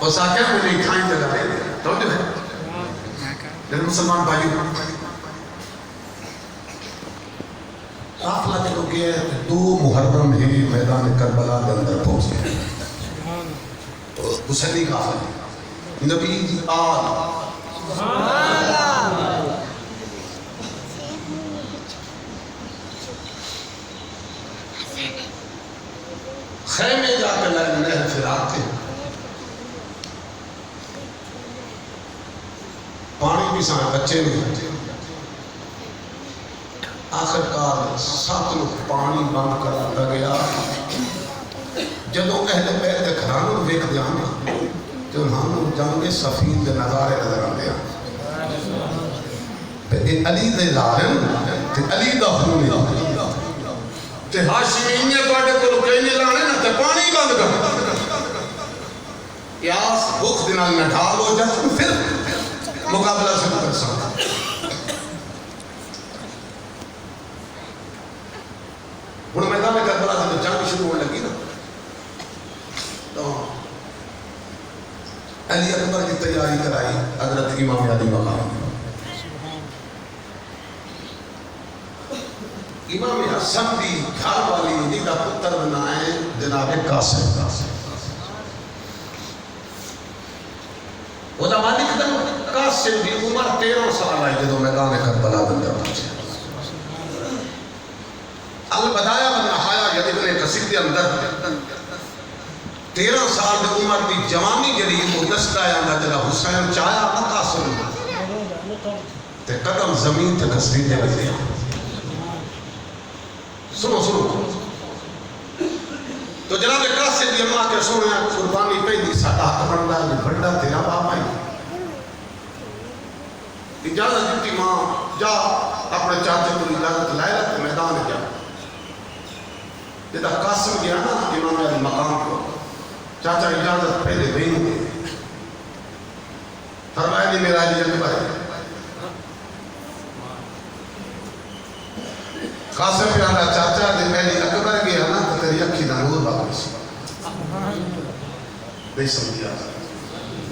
وہ ساکیہ میں نہیں کھائیں جگہ رہے تو جو ہے لیکن مسلمان بھائیو قافلہ کے لوگ یہ 2 محرم ہی میدان کربلا کے اندر پہنچ گئے حسینی قافلہ نبی جی آل خیمے جا کے لائن نہر فرات کے پانی بھی سائیں بچے نہیں آخر کار سات لوگ پانی بند کر گیا جدوں اہل بیت دے گھرانوں ویکھ دے آنا تے انہاں جنگ سفین دے نظارے نظر آندے ہیں تے علی دے لارن تے علی دا خون تے ہاشمین نے تواڈے کول کئی نہیں لانے نا تے پانی بند کر یاس بھوک دے نال نڈال ہو جا پھر مقابلہ شروع کر سکتا ہن میدان کربلا سے جنگ شروع ہونے لگی نا تو علی اکبر کی تیاری کرائی حضرت امام علی مقام امام حسن دی گھر والی جی کا پتر بنائے جناب قاسم وہ دا مالک دا قاسم دی عمر 13 سال آئی جدو میدان کربلا بندہ پہنچے البدایہ والنہایہ یعنی ابن کثیر کے اندر 13 سال دے عمر دی جوانی جڑی وہ دستا ہے اندر جڑا حسین چاہیا نہ قاسم تے قدم زمین تے کسری دے وچ دیا سنو تو جناب قاسم دی اماں کے سونے قربانی پہ دی ساڈا بندا بڑا تیرا باپ آئی اجازت دیتی ماں جا اپنے چاچے کو اجازت لائے رہتے میدان جا جدا قاسم گیا نا امام علی مقام کو چاچا اجازت پہلے نہیں دے فرمایا نہیں میرا علی اکبر ہے قاسم پیانا چاچا دے پہلے اکبر گیا نا تو تیری اکھی دا نور باقی نہیں سمجھیا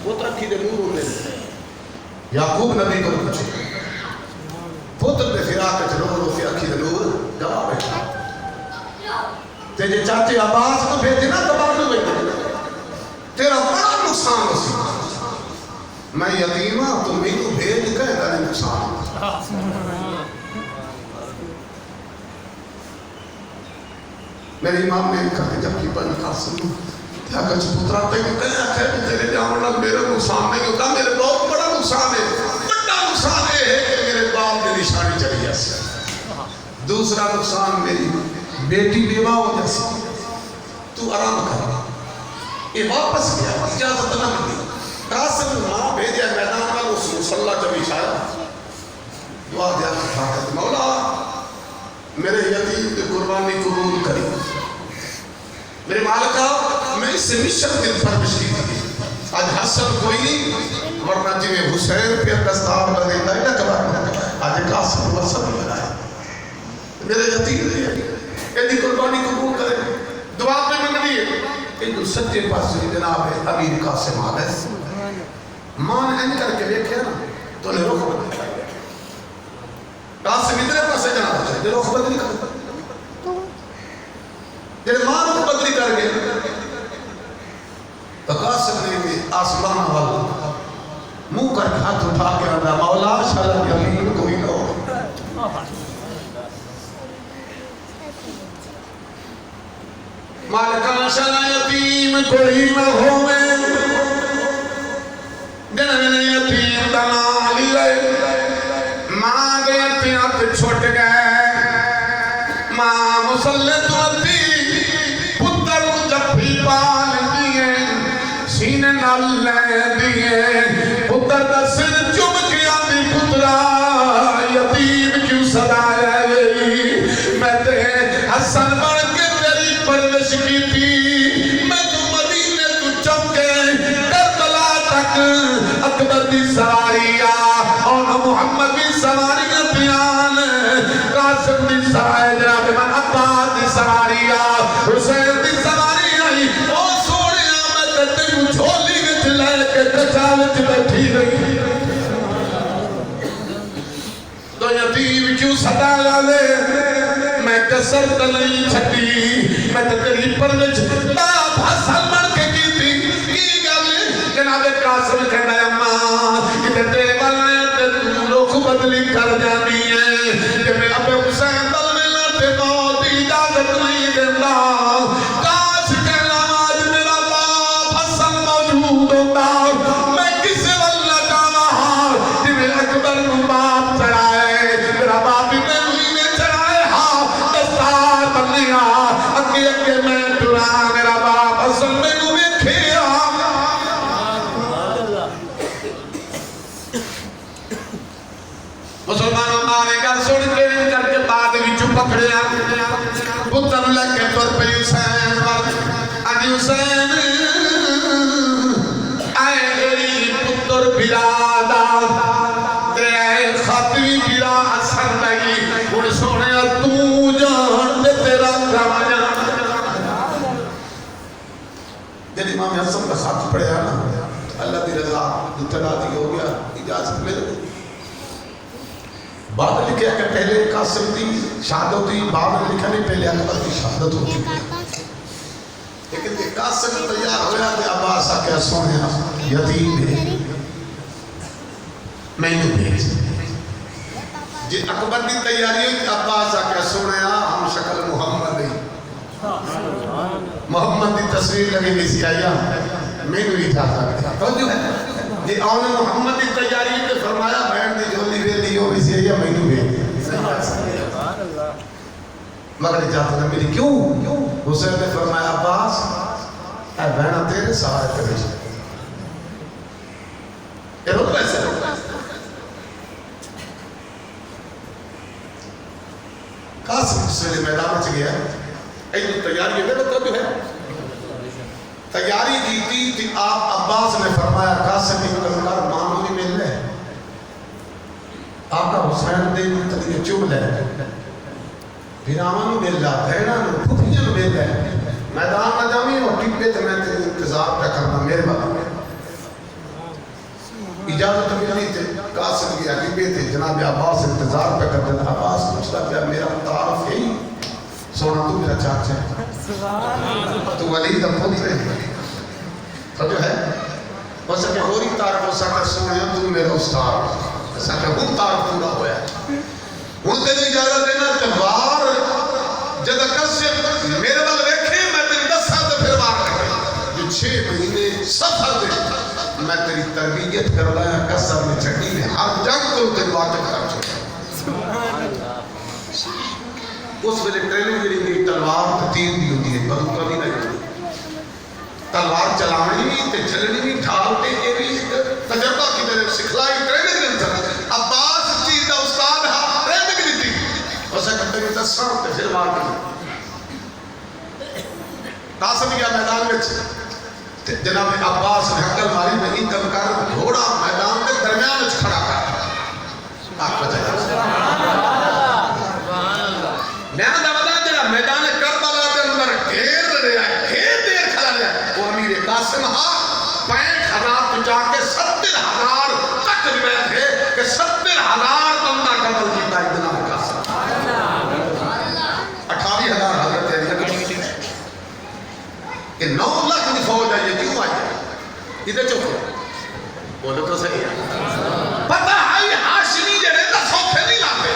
وہ تو اکھی دے نور ہونے یعقوب نبی کو پوچھو پتر دے فراق چلو رو فی اکھی دے نور گواہ بیٹھا تیجے چاچے عباس کو بھیجے نا دبار میں بیٹھے تیرا بڑا نقصان اسی میں یتیمہ تمہیں کو بھیج کہے گا نقصان میری امام نے کہا کہ جب کی بن قاسم کیا کچھ پترہ پہ کہا کہ تیرے جامعہ میرا نقصان نہیں ہوتا میرے بہت بڑا نقصان ہے بڑا نقصان ہے کہ میرے باپ نے نشانی چلی جیسے دوسرا نقصان میری بیٹی بیوہ ہو جیسے تو آرام کر یہ واپس گیا اجازت نہ ملی قاسم ماں بھیجیا میدان میں اس مسلح جب اشارہ دعا دیا کہ مولا میرے یتیم کی قربانی قبول کری میرے مالکہ میں اس سے مشن کی فرمش کی تھی آج حسن کوئی نہیں ورنہ جی میں حسین پہ دستار لگے لائٹا کبار آج قاسم وصل لگا ہے میرے یتیم نہیں ہے ایدی قربانی قبول کرے دعا پہ منگ دیئے ایدو سچے پاس جناب امیر قاسم آگئے ماں نے این کر کے دیکھے نا تو نے رخ بدلی قاسم ادھر پاسے جانا چاہے دے رخ بدلی کر دے ماں رخ بدلی کر گئے تو قاسم نے آسمان والا منہ کر ہاتھ اٹھا کے آنا مولا شاید یمین کوئی نہ ہو مالکان شاید یتیم کوئی نہ ہو جنہوں نے یتیم دنا لی لئے ماں دے یتیمت چھوٹ گئے ماں مسلط ہوتی پتر جب بھی پال دیئے سینے نال لے دیئے پتر دا سر چمکیا دی پترا یتیم کیوں صدا رہے میں تے حسن بڑھ کے تیری پرورش کی تھی میں تو مدینے تو چمکے کربلا تک اکبر دی سواریہ اور محمد دی سواریہ بیان قاسم دی سواریہ جناب من عباد دی سواریہ حسین دی سواریہ او سوڑے آمد تیرو جھولی وچ لے کے کچالت بیٹھی رہی تو یتیم کیوں صدا لے میں کسر تلئی چھٹی میں تیری پرورش باپ حسن بن کے کی تھی کی گل جناب قاسم کہنا ہے اماں کہ تیرے والے تے رخ بدلی کر جانی ہے کہ میں اب حسین بلنے لڑتے موت اجازت نہیں دیتا کاش کہ پتر لے کے تر پہ حسین آدھی حسین اے پتر برادا تے خاتمی برا اثر لگی ہن سونے تو جان دے تیرا کام جان جب امام حسن کا خط پڑھیا نا اللہ دی رضا اطلاع دی ہو گیا اجازت مل گئی بعد لکھا کہ پہلے قاسم دی شہادت ہوتی بعد لکھا نہیں پہلے اکبر دی شہادت ہوتی لیکن یہ قاسم تیار ہویا کہ عباس آکے سونے یتیم ہے میں نے بھیج جی اکبر دی تیاری ہوئی کہ عباس آکے سونے ہم شکل محمد نہیں محمد دی تصویر لگے نہیں سی آیا میں نے بھی تھا توجہ ہے جی آنے محمد دی تیاری ہوئی کہ فرمایا بہن دی جولی ویلی ہو بھی سی آیا میں نے بھی مگر اجازت نہ میری کیوں حسین نے فرمایا عباس اے بہنہ تیرے سہارے کرے یہ روک ایسے روک قاسم سویلے میدان چ گیا ایک تیاری ہے تو بھی ہے تیاری کی تھی آپ عباس نے فرمایا قاسم کی کلکار مانو بھی مل لے آقا حسین دے تلیے چوب لے بھیرامان مل جا بھیڑان پھوپیاں مل لے میدان نہ جامی اور ٹپے تو میں تیرے انتظار پہ کرنا میرے بابا اجازت ملی تھے قاسم کی عقیبے تھے جناب عباس انتظار پہ کرتے تھا عباس پوچھتا پیا میرا تعارف یہی سونا تو میرا چاچا ہے تو ولید پتر ہے تو جو ہے وہ سکے ہوری تعارف ہو سکے سونے تو میرا استاد سکے ہم تعارف پورا ہویا ہے ان تیرے اجازت دینا تبار جدہ کسی میرے بل رکھے میں تیری 10 سال دے پھر بار کرے جو 6 مہینے سفر دے میں تیری تربیت کر رہا ہے قصر میں چھٹی میں ہر جنگ تو تیری واقع کر چھوڑا اس ویلے ٹریننگ کے لیے تلوار تیر بھی ہوتی ہے بندوقہ بھی نہیں ہوتی تلوار چلانے بھی تے چلنے بھی ڈھالتے یہ بھی تجربہ کی طرح سکھلائی ٹریننگ نہیں تھا عباس چیز دا استاد ہاں ٹریننگ نہیں تھی اسے کہتے ہیں 10 سال تے پھر مار کریں قاسم کیا میدان میں جناب عباس نے حقل ماری میں ان کمکار گھوڑا میدان کے درمیان میں کھڑا کر آپ بچائیں میں نے بتا دیا میدان کربلا کے اندر گھیر رہا ہے گھیر دیر کھڑا رہا ہے وہ امیر قاسم ہاں 65,000 تو جا کے 70,000 تک روایت ہے کہ 70,000 بندہ قتل کیتا ہے جناب قاسم 28,000 حضرت علی کہ 9 لاکھ کی فوج ہے یہ کیوں آئی ہے ادھر چوک بولو تو صحیح ہے پتہ ہے ہاشمی جڑے دا سوکھے نہیں لاتے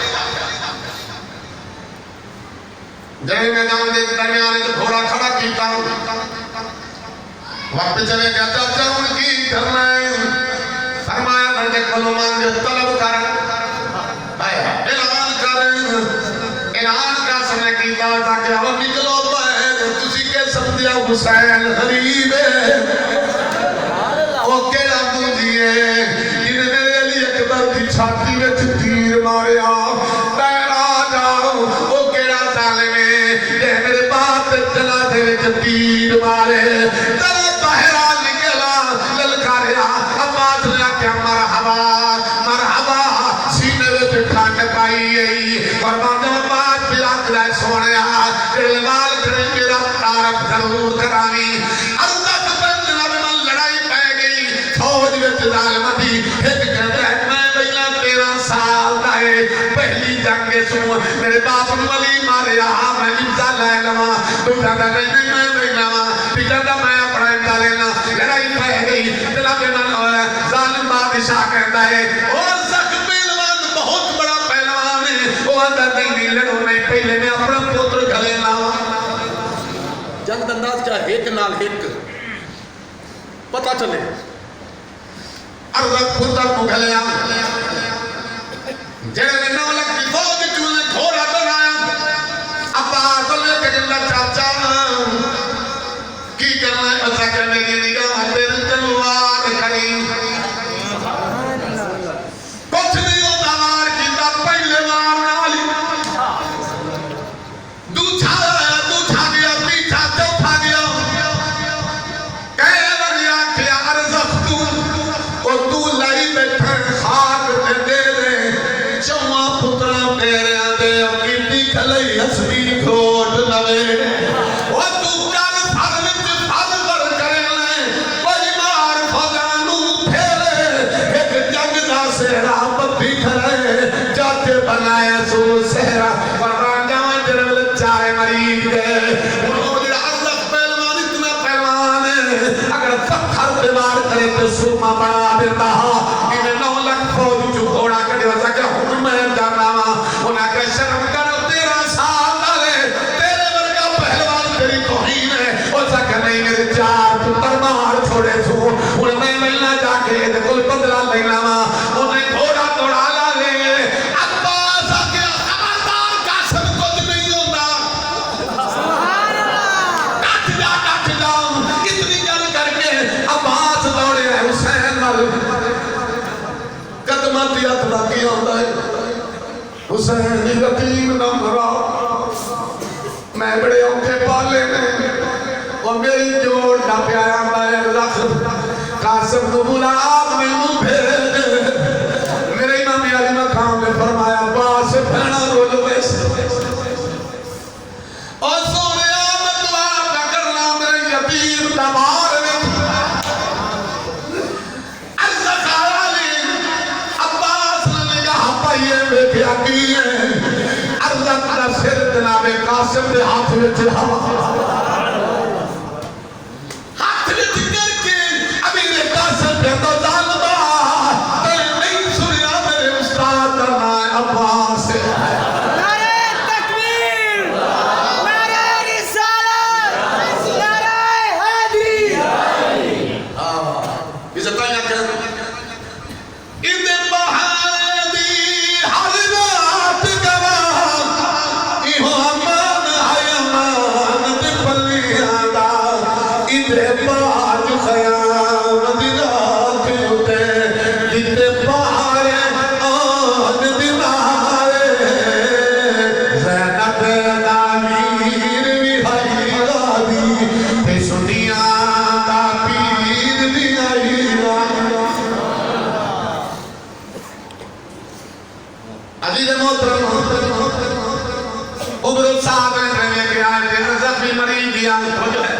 جنہی میدان دے درمیانے جو گھوڑا کھڑا کیتا وقت چلے گیا چاچا ان کی کرنا ہے فرمایا بندے کلومان جو طلب کرن اعلان کرن اعلان کا سمے کیتا تاکہ اب نکلو باہر تسی کے سمجھیا حسین غریب ہے وہ کیڑا مجھے جنہیں میرے علی اکبر کی چھاتی میں تیر ماریا تیر مارے ترے بہرا نکلا للکاریا عباس نے کیا مرحبا مرحبا سینے وچ ٹھنڈ پائی گئی فرماتے عباس پلا کرے سونیا علمال کرے میرا تعارف ضرور کراوی اللہ بن جناب من لڑائی پہ گئی فوج وچ ظالم دی ایک کہتا ہے میں بھیا 13 سال دا ہے پہلی جنگ سو میرے باپ ولی ماریا میں امزا لے لواں بیٹا دا نہیں میں اپنا امدہ لینا لڑائی پہ گئی جناب من ظالم بادشاہ کہتا ہے اور زخ پہلوان بہت بڑا پہلوان ہے وہ اندر نہیں لڑو نہیں پہلے میں اپنا پوتر گھلے لاؤں جنگ انداز کیا ایک نال ایک پتہ چلے ارزق پتر کو گھلے آؤں جنہے 9 لاکھ کی فوج چونے گھوڑا بنایا عباس نے کہ اللہ چاچا کی کرنا ہے بسا کہ میری نگاہ تیرے تلوار کری کچھ نہیں ہوتا وار کیتا پہلے وار نالی دوچھا کدی گھوٹ لوے وہ تو کر سر وچ سر کر کرے کوئی مار فوجانو پھیرے ایک جنگ دا سہرا پتی کھڑے جاتے بنائے سو سہرا ورنہ جاؤں جرل چارے مریض گئے انہوں نے عزت پہلوان اتنا پہلوان ہے اگر پتھر پہ وار کرے تو سرما بڑا دیتا انہیں 9 لاکھ فوج جو گھوڑا کڑے وزا کہ ہوں میں جانا انہیں کہ شرم کرو 13 سال ڈالے تیرے ورگا پہلوان تیری توہین ہے وزا کہ نہیں میرے 4 پتر مار چھوڑے سو انہیں میں ملنا جا کے کوئی بدلا لینا انہیں گھوڑا توڑا لا لے عباس آکے خبردار قاسم کچھ نہیں ہوتا ڈٹ جا اتنی گل کر کے عباس دوڑے ہیں حسین وال قدمت یتنا کیا ہوتا ہے حسین یتیم نہ مرا میں بڑے اوکھے پالے میں اور میری جوڑ نہ پیایا میں رکھ قاسم کو بلا آپ میں منہ بھیج میرے امام علی مقام نے فرمایا عباس پھینا رولو ویسے اور سونے آمد دعا کا کرنا میرے یتیم دمار میں عزت آلی عباس نے کہا پائیے میں کیا کیے عزت کا سر جناب قاسم دے ہاتھ میں چڑھا ہاتھ میں چکر کے امیر قاسم پہ تو ظالمہ تے نہیں سنیا میرے استاد کرنا ہے عباس نعرہ تکبیر نعرہ رسالت نعرہ حیدری عزت آیا کہ اندے بہار دی ہر رات گواہ ایہو امان ہے امانت پلیاں دا اندے باج خیام دی رات اتے جتے بہار آن دینارے زینب نامیر بھی ہائی رادی تے سنیاں دا پیر دی آئی رادی عزیز محترم عمر صاحب نے کہنے کہ آئے زخمی مریض دیا توجہ ہے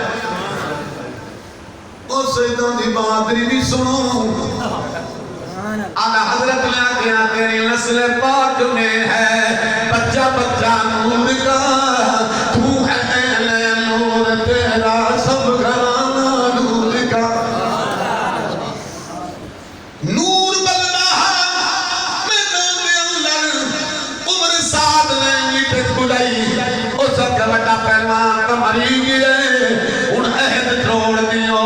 اور سیدان دی بہادری بھی سنو اعلیٰ حضرت نے کیا تیری نسل پاک میں ہے بچہ بچہ نور کا تو ہے اہل نور تیرا سب گھرانہ نور کا نور بلنا میدان دے اندر عمر سعد نے میٹھے کھلائی اس کا بڑا پہلوان کا مری گئے ان عہد توڑ دیو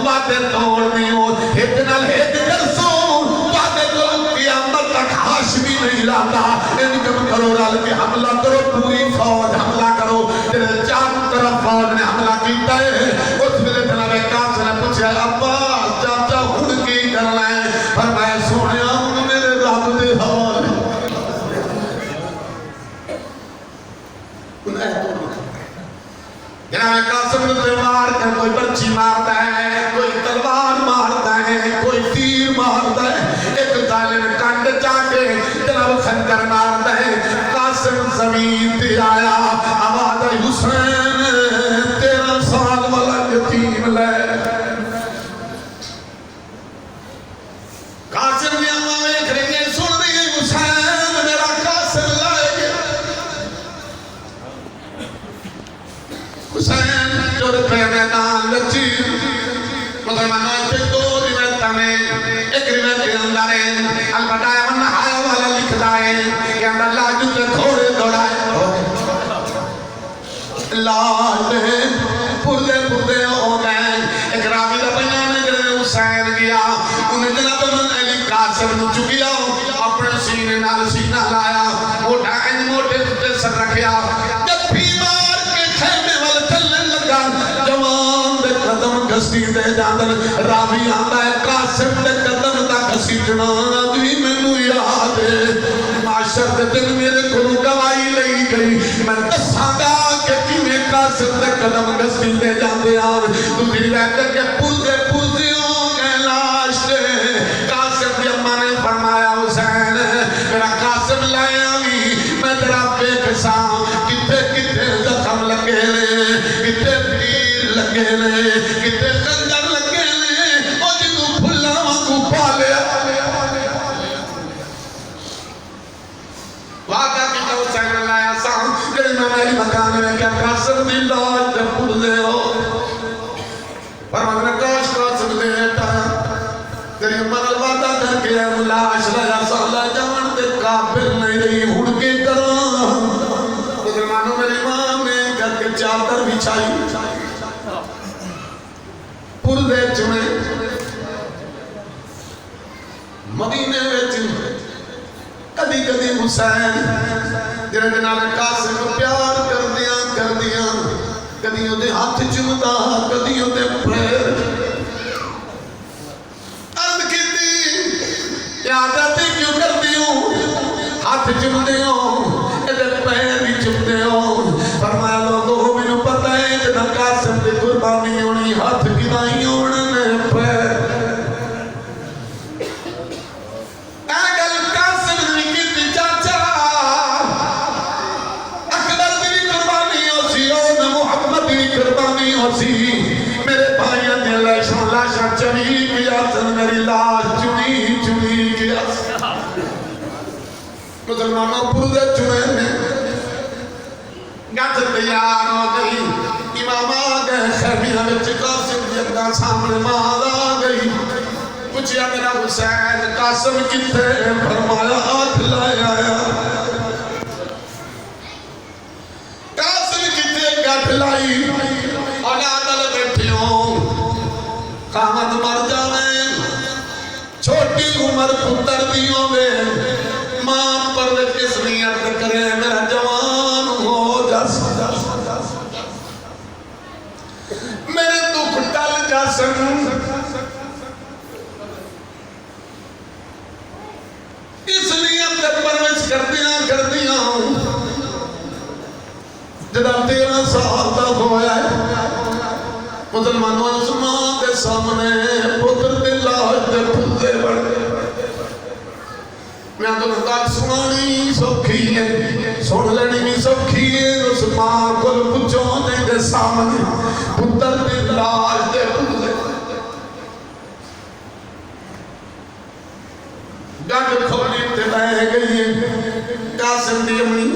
وعدے توڑ دیو اتنال ہیت کرسو وعدے تو قیامت تک ہاشمی نہیں لاتا انکم کرو رال کے حملہ کرو پوری فوج حملہ کرو تیرے چاروں طرف فوج نے حملہ کیتا ہے اس ملے جناب قاسم نے پوچھا عباس چاچا ہن کی کرنا ہے فرمایا سونیا ہن میرے رب دے حوالے جناب قاسم نے تلوار کا کوئی بچی مارتا ہے کوئی تلوار مارتا ہے کوئی تیر مارتا ہے ایک ظالم کنڈ چاکے جناب خنجر مارتا ہے قاسم زمین پہ آیا آواز حسین 13 سال والا یتیم لے قاسم نے اماں ایک رہے سن رہی ہے حسین میرا قاسم لائے گیا حسین جو رکھے میدان لچی مسلمانوں کے 2 روایت میں ایک روایت کے اندر ہے البتایا من نہایا والا لکھتا ہے کہ اندر لاج کے گھوڑے دوڑائے لاج پردے پردے ہو گئے ایک راوی دا بیان ہے جنہیں حسین گیا انہیں جناب من علی قاسم نو چکیا اپنے سینے نال سینہ لایا موٹا انج موٹے پتے سر رکھیا جب بھی مار کے خیمے والا چلنے لگا جوان دے قدم گھسی دے جاندر راوی آندا ہے قاسم دے قدم دا گھسی جنا بھی مینوں یاد ہے معاشر دے دن میرے کو گواہی لئی گئی میں دساں گا کہ کیویں قاسم دے قدم گھسی دے جاندے آن دوسری روایت کہ پردے پردیوں کے لاش دے قاسم دی اماں نے فرمایا حسین میرا قاسم لایا بھی میں تیرا بے کساں کتے کتے لگے نے کتے خنجر لگے نے او جنوں پھلاں کو پالیا واقعہ کی تو حسین اللہ آسان کہ میں میری مکان میں کیا قاسم دی لاج تے پھلے ہو پر میں گوشت قاسم لیتا تیری عمر الوعدہ کر کے لاش لیا سالا جان تے قابل نہیں رہی اڑ کے کراں مسلمانوں میری ماں میں کر کے چادر بچھائی پردے چنے مدینے وچ کدی کدی حسین جنہاں دے نال قاسم کو پیار کر دیاں کدی اودے ہاتھ چومدا کدی اودے پیر عادت کیوں کر دیوں ہاتھ چمدے ہوں ادھر پیر بھی چمدے ہوں فرمایا لوگوں میں پتہ ہے جنہاں قاسم دی قربانی ہونی ہاتھ گنائی ہونے پیر اگر قاسم نے کی چاچا اکبر دی قربانی ہو سی اور محمد دی قربانی ہو سی میرے بھائیاں نے لاشاں چڑھی گیا میری لاش چنی گیا مسلمانوں پردے چنے میں گھر تیار ہو گئی امام آ گئے خیمیہ وچ قاسم دی اگاں سامنے ماں آ گئی پوچھیا میرا حسین قاسم کتے فرمایا ہاتھ لایا قاسم کتے گھٹ لائی اولاد بیٹھیوں قامت مر جاویں چھوٹی عمر پتر دیوں میں ماں پر کس نیت کرے میرا جوان ہو جس میرے دکھ ٹل جسن اس نیت پرورش کر دیاں جدا 13 سال دا ہویا ہے مسلمانوں اس ماں کے سامنے پتر دے لاج دے پھلے بڑھے میں تو گل سنانی سوکھی ہے سن لینی بھی سوکھی ہے اس ماں کو پچھوں دے سامنے پتر دے لاج دے پھلے گھر کھولی تے بہ گئی ہے قاسم دی امی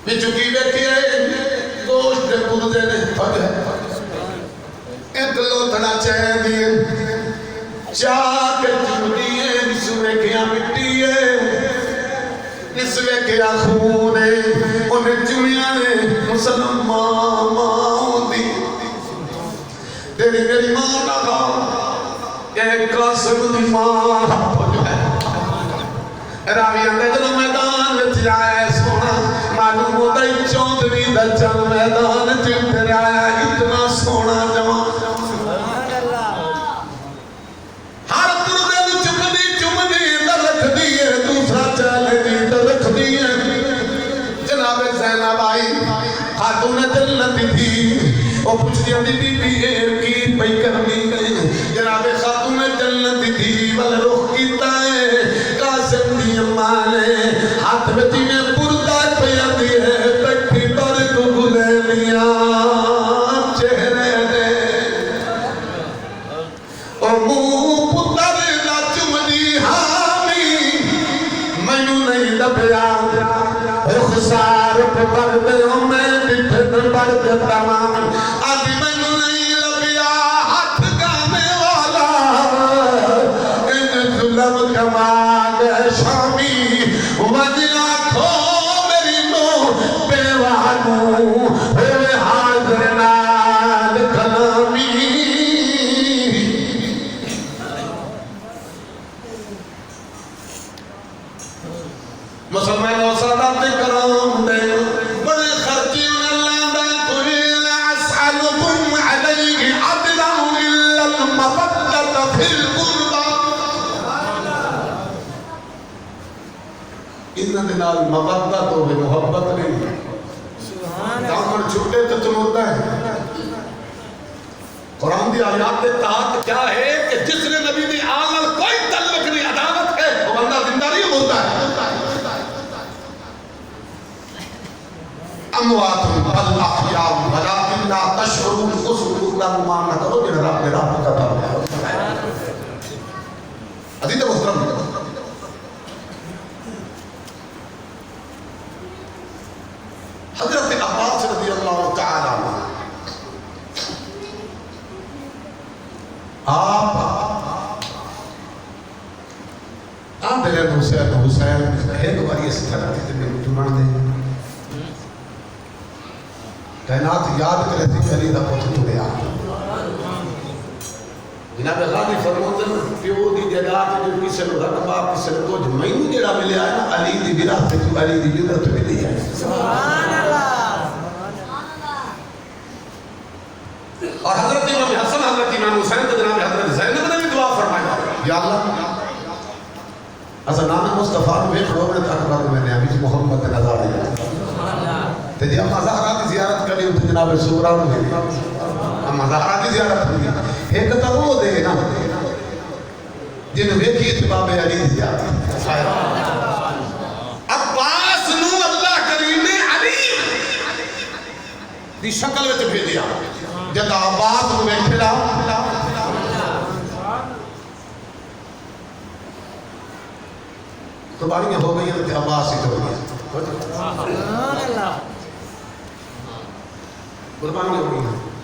بھی چکی بیٹھی ہے گوشت دے پردے نے پھلے ایک لوتھڑا چاہ دیے چاہ کے چمدی ہے نسوے کیا مٹی ہے نسوے کیا خون ہے انہیں چمیاں نے مسلمان ماں دی تیری میری ماں لگا کہ قاسم دی ماں جو ہے راوی اندر جنہوں میدان وچ آئے سونا معلوم ہوتا ہی چوندوی دا چل میدان چلتے آیا اتنا سونا جوان ہر پردے نو چمدی در رکھ دیئے دوسرا چالے دی در رکھ دیئے جناب زینب آئی خاتون جنت تھی وہ پوچھ دیا بی کی پئی کرنی گئی جناب خاتون جنت تھی بل رخ کیتا ہے قاسم دی اماں نے ہاتھ بچی میں پردہ پیا دی ہے تکھی پر کو گلے لیا چہرے دے او منہ پتر دا چمدی حامی مینو نہیں لبیا خسار پتر دے میں ڈٹھن بڑھ کے تمام آدھی مینو نہیں لبیا ہاتھ گانے والا ان ظلم کمال شامی وجہ کھو میری نو بیوانو ہوئے حاضر نال کلامی مسلمانوں سادات کرام دے بڑے خرچی اللہ دا قویل اسألکم علیہ عدلا الا المبدت فی القربہ انہاں دے نال مودت ہوے محبت نہیں دامن چھوٹے تو چموتا ہے قرآن دی آیات کے تحت کیا ہے کہ جس نے نبی دی آل کوئی تعلق نہیں عداوت ہے وہ بندہ زندہ نہیں ہوتا ہے اموات بل احیاء ولکن لا تشعرون. اس حقوق کا گمان نہ کرو کہ رب نے رب کا کام ہے. عزیز محترم، حضرت عباس رضی اللہ تعالی عنہ آپ آدھے حسین ایک باری اس طرح تھی میں جنان دے کائنات یاد کرے تھی علی دا پوتر تو گیا. جناب غازی فرماتے ہیں پیو دی جائیداد جو کسی نے رقبہ کسی نے کچھ مینوں جڑا ملیا ہے نا علی دی وراثت تو علی دی جدت ملی ہے. سبحان اللہ. اور حضرت امام حسن حضرت امام حسین تو جناب حضرت زینب نے بھی دعا فرمایا یا اللہ اصل نام مصطفیٰ میں کھڑو نے اکبر میں نے ابھی محمد نظر آیا تے جی اما زہرا کی زیارت کری تو جناب سورا نے اما زہرا کی زیارت کی ایک تو وہ دے نا جن ویکھی اتباب علی دی زیارت. عباس نو اللہ کریم نے علی دی شکل وچ بھیجیا. جب عباس نو ویکھیا قربانیاں ہو گئی تو عباس ہی تو ہو گیا. قربانیاں ہو گئی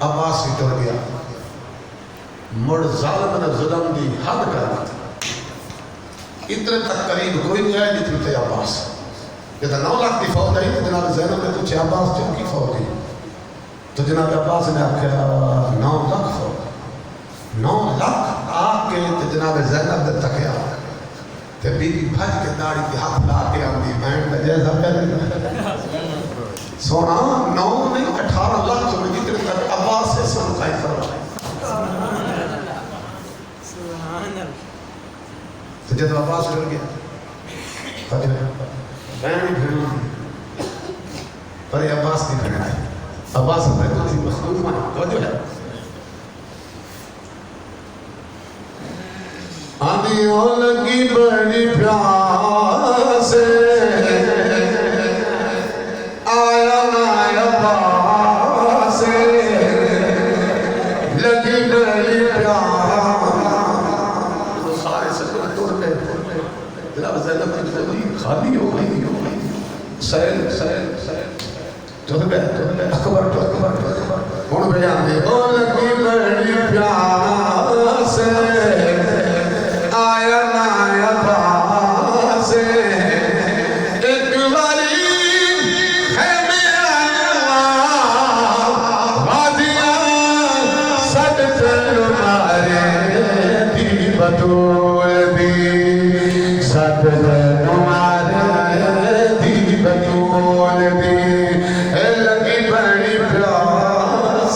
عباس ہی تو ہو گیا. مڑ ظالم نے ظلم دی حد کر دی. اتنے تک قریب کوئی نہیں آئے جتنے تھے عباس. جب 9 لاکھ کی فوج آئی تو جناب زینب نے پوچھا عباس جن کی فوج ہے تو جناب عباس نے آخیا 9 لاکھ فوج 9 لاکھ آ کے جناب زینب نے تکیا تے بی بی بھج کے داڑھی کے ہاتھ لا کے آمدی بہن کا جیسا پہلے سونا 9 نہیں 18 لاکھ تو جتنے تک عباس سے سن قائد فرمائے. تو جب عباس ڈر گیا بہن بھیڑ پر یہ عباس کی بہن آئی. عباس میں تو تھی مخلوق مانا توجہ ہے آدھیوں لگی بڑی پیاس آیا نا عباس لگی بڑی پیاس. سارے سکر توڑ گئے جناب زینب کی خودی خالی ہو گئی سیل تو گئے اکبر کون بیان دے او لگی بڑی پیاس آیا نا عباس ایک باری خیمے غازیاں سد تر مارے دی بطول دی سد تر مارے دی بطول دی لگی بڑی پیاس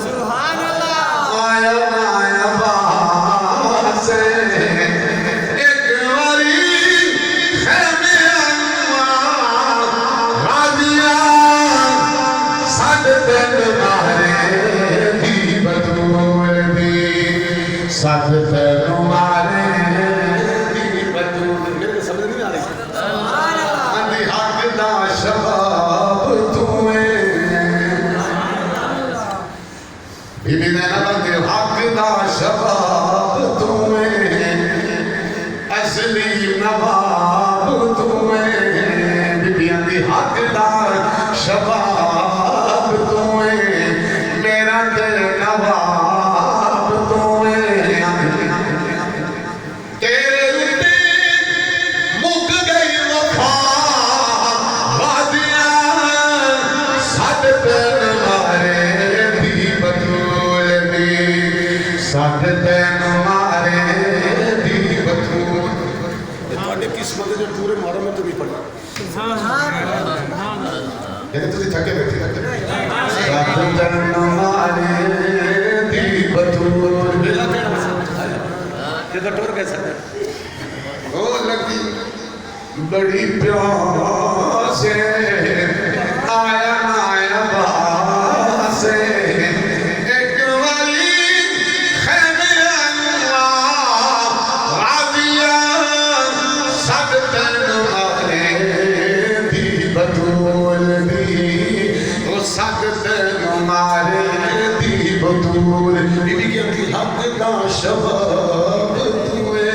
سبحان اللہ آیا نا عباس ایک باری خیمے غازیاں سد تر مارے دی بطول دی سد تر مارے دی بطول. میرے سمجھ نہیں آ رہی اندھی حق دا شباب تمہیں بی بی زینب اندھی حق دا شباب تمہیں اصلی نواب تمہیں بی بی اندھی حق دا شباب تمہیں میرا دل نواب تمہیں تیرے اٹھے مک گئی وفا غازیاں سد تر مارے دی بطول دی سد تر مارے دی بطول. یہ تھوڑے قسمت جو پورے محرم میں تو نہیں پڑھا یعنی تجھے تھکے بیٹھے سد تر مارے دی بطول. یہ تو ٹور کیسا ہے او لگی بڑی پیاس آیا نا عباس ایک باری خیمے غازیاں سد تر مارے دی بطول دی بطول بی بی کی حق دا شباب توے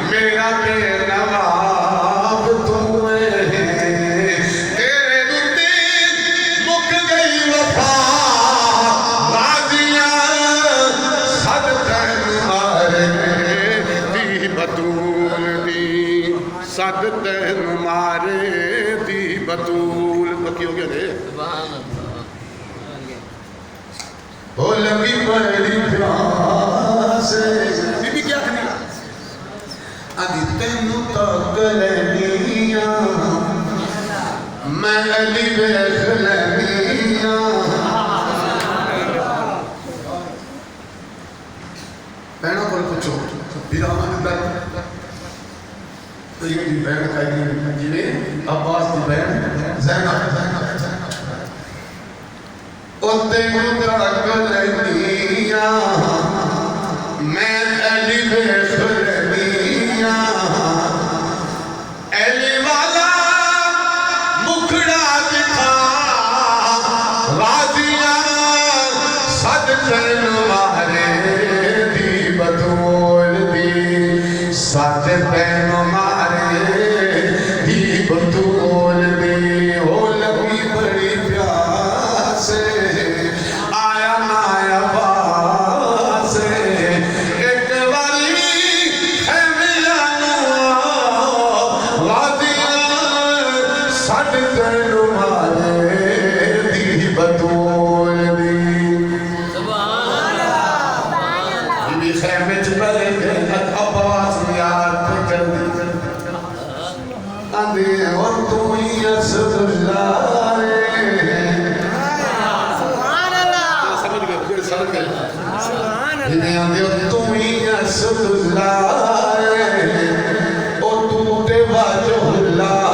میرا بے نواب توے تیرے دتے مک گئی وفا غازیاں صدقہ مارے دی بطول دی صدقہ مارے دی بطول بکی ہو گیا دے سبحان اللہ وہ لگی بڑی پیاس بی بی کیا کہنی آدھی تینوں تک لینیاں میں علی بیخ لینیاں بہنوں کو پوچھو بیرامان بہن تو یہ دی بہن کہی جنہیں عباس دی بہن زینب اُتے مدرک لینیاں میں علی بیخ لینیاں علی والا مکھڑا دکھا غازیاں صدقہ مارے دی بطول دی صدقہ مارے دی بطول دی او لگی بڑی پیاس آیا نایا باس ایک والی خیمیانو غازیاں صدقہ مارے دی بطول دی سبحان اللہ بی بی خیمے چپلے گئے عباس یاد پہ کر دی آدھے اور تو ہی اسد اللہ سبحان اللہ سمجھ گئے پھر سمجھ گئے سبحان اللہ انہیں آدھے اور تو ہی اسد اللہ اور تو تے واجہ اللہ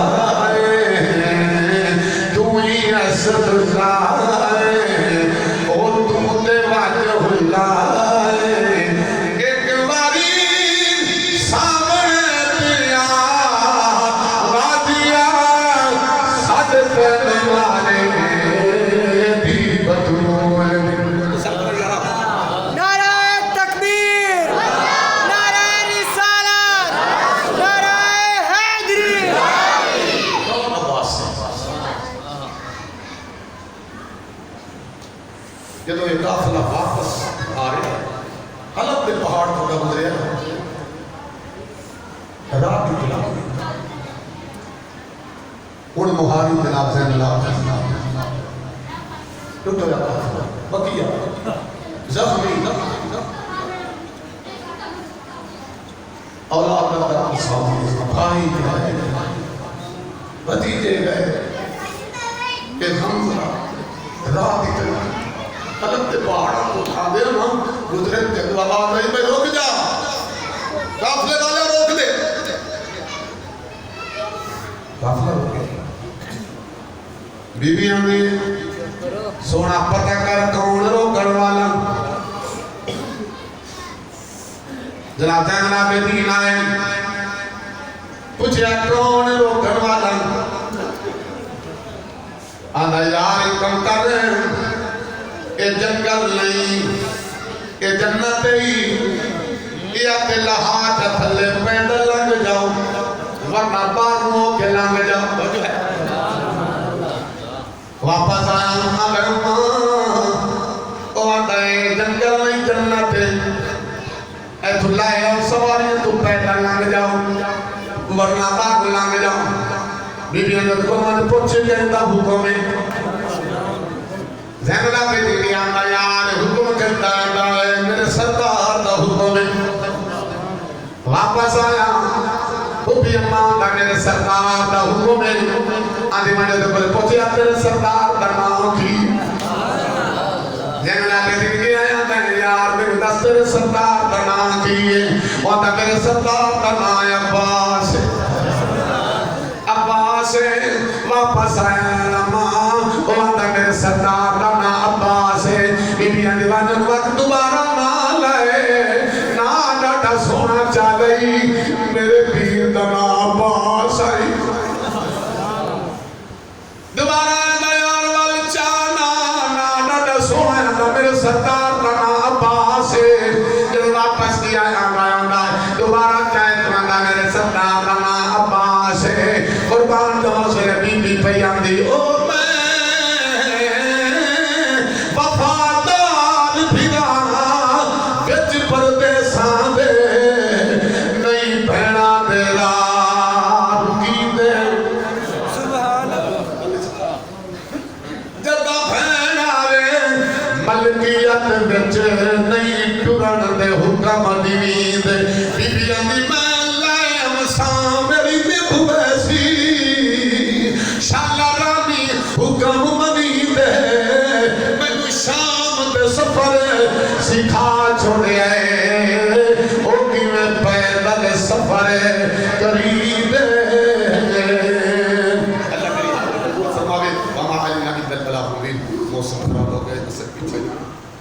تو ہی اسد اللہ اور تو تے واجہ اللہ ایک باری سامنے پیا غازیاں صدقہ مارے دی بطول نعرہ تکبیر نعرہ رسالت نعرہ حیدری عباس جب یہ قافلہ واپس آ رہا ہے حلب کے پہاڑ کو گزرے رات کی طلب ان مہاری جناب زین اللہ ٹوٹو یا قافلہ بقیہ زخمی اولاد کا سامنے بھائی گئے بھتیجے گئے کہ حمزہ رات کی طرح حلب کے پہاڑ کو اٹھا دے ہم گزرے تھے تو آواز نہیں میں روک جا قافلے والے روک دے قافلہ روک گیا بی بی ہمیں سونا پتہ کر کون روکن والا جناب جناب دین آئے پوچھا کون روکن والا آدھا یار کم کر رہے ہیں اے جنگل نہیں اے جنت ہی یا تے لہاج تھلے پینڈ لنگ جاؤ ورنہ باغوں کے لنگ جاؤ جو ہے واپس آیا مگر ماں او آتا ہے جنگل نہیں جنت ہے اے دھلا ہے اور سواری تو پینڈ لنگ جاؤ ورنہ باغ لنگ جاؤ بی بی حضرت کو میں پوچھے کہتا حکم ہے زینلہ پہ دینی آنگا یار حکم کرتا ہے میرے سردار دا حکم ہے واپس آیا بھی امام دا میرے سردار دا حکم ہے آدھی مجھے تو بلے پوچھے آپ میرے سردار دا نام کی زینلہ پہ دینی آیا یار میرے دست میرے سردار دا نام کی اور دا میرے سردار دا نام عباس عباس واپس آیا ماں اور دا میرے سردار دا نام عباس بی بی دیوانن وقت دوبارہ نہ لائے نہ ڈاٹا سونا چاہی میرے پیر دا نام عباس آئی دوبارہ یار وال چاہنا نہ ڈاٹا سونا میرے سردار ملکیت وچ نہیں ٹرن دے حکم دیوید بیبیاں دی میں لائم ساں میری نبھ ویسی شالا رانی حکم منی دے مینوں شام دے سفر سکھا چھوڑیا او کیویں پیدل سفر کری دے اللہ میری حالت قبول فرماوے وما علینا الا البلاغ المبین موسم خراب ہو گئے اس سے پیچھے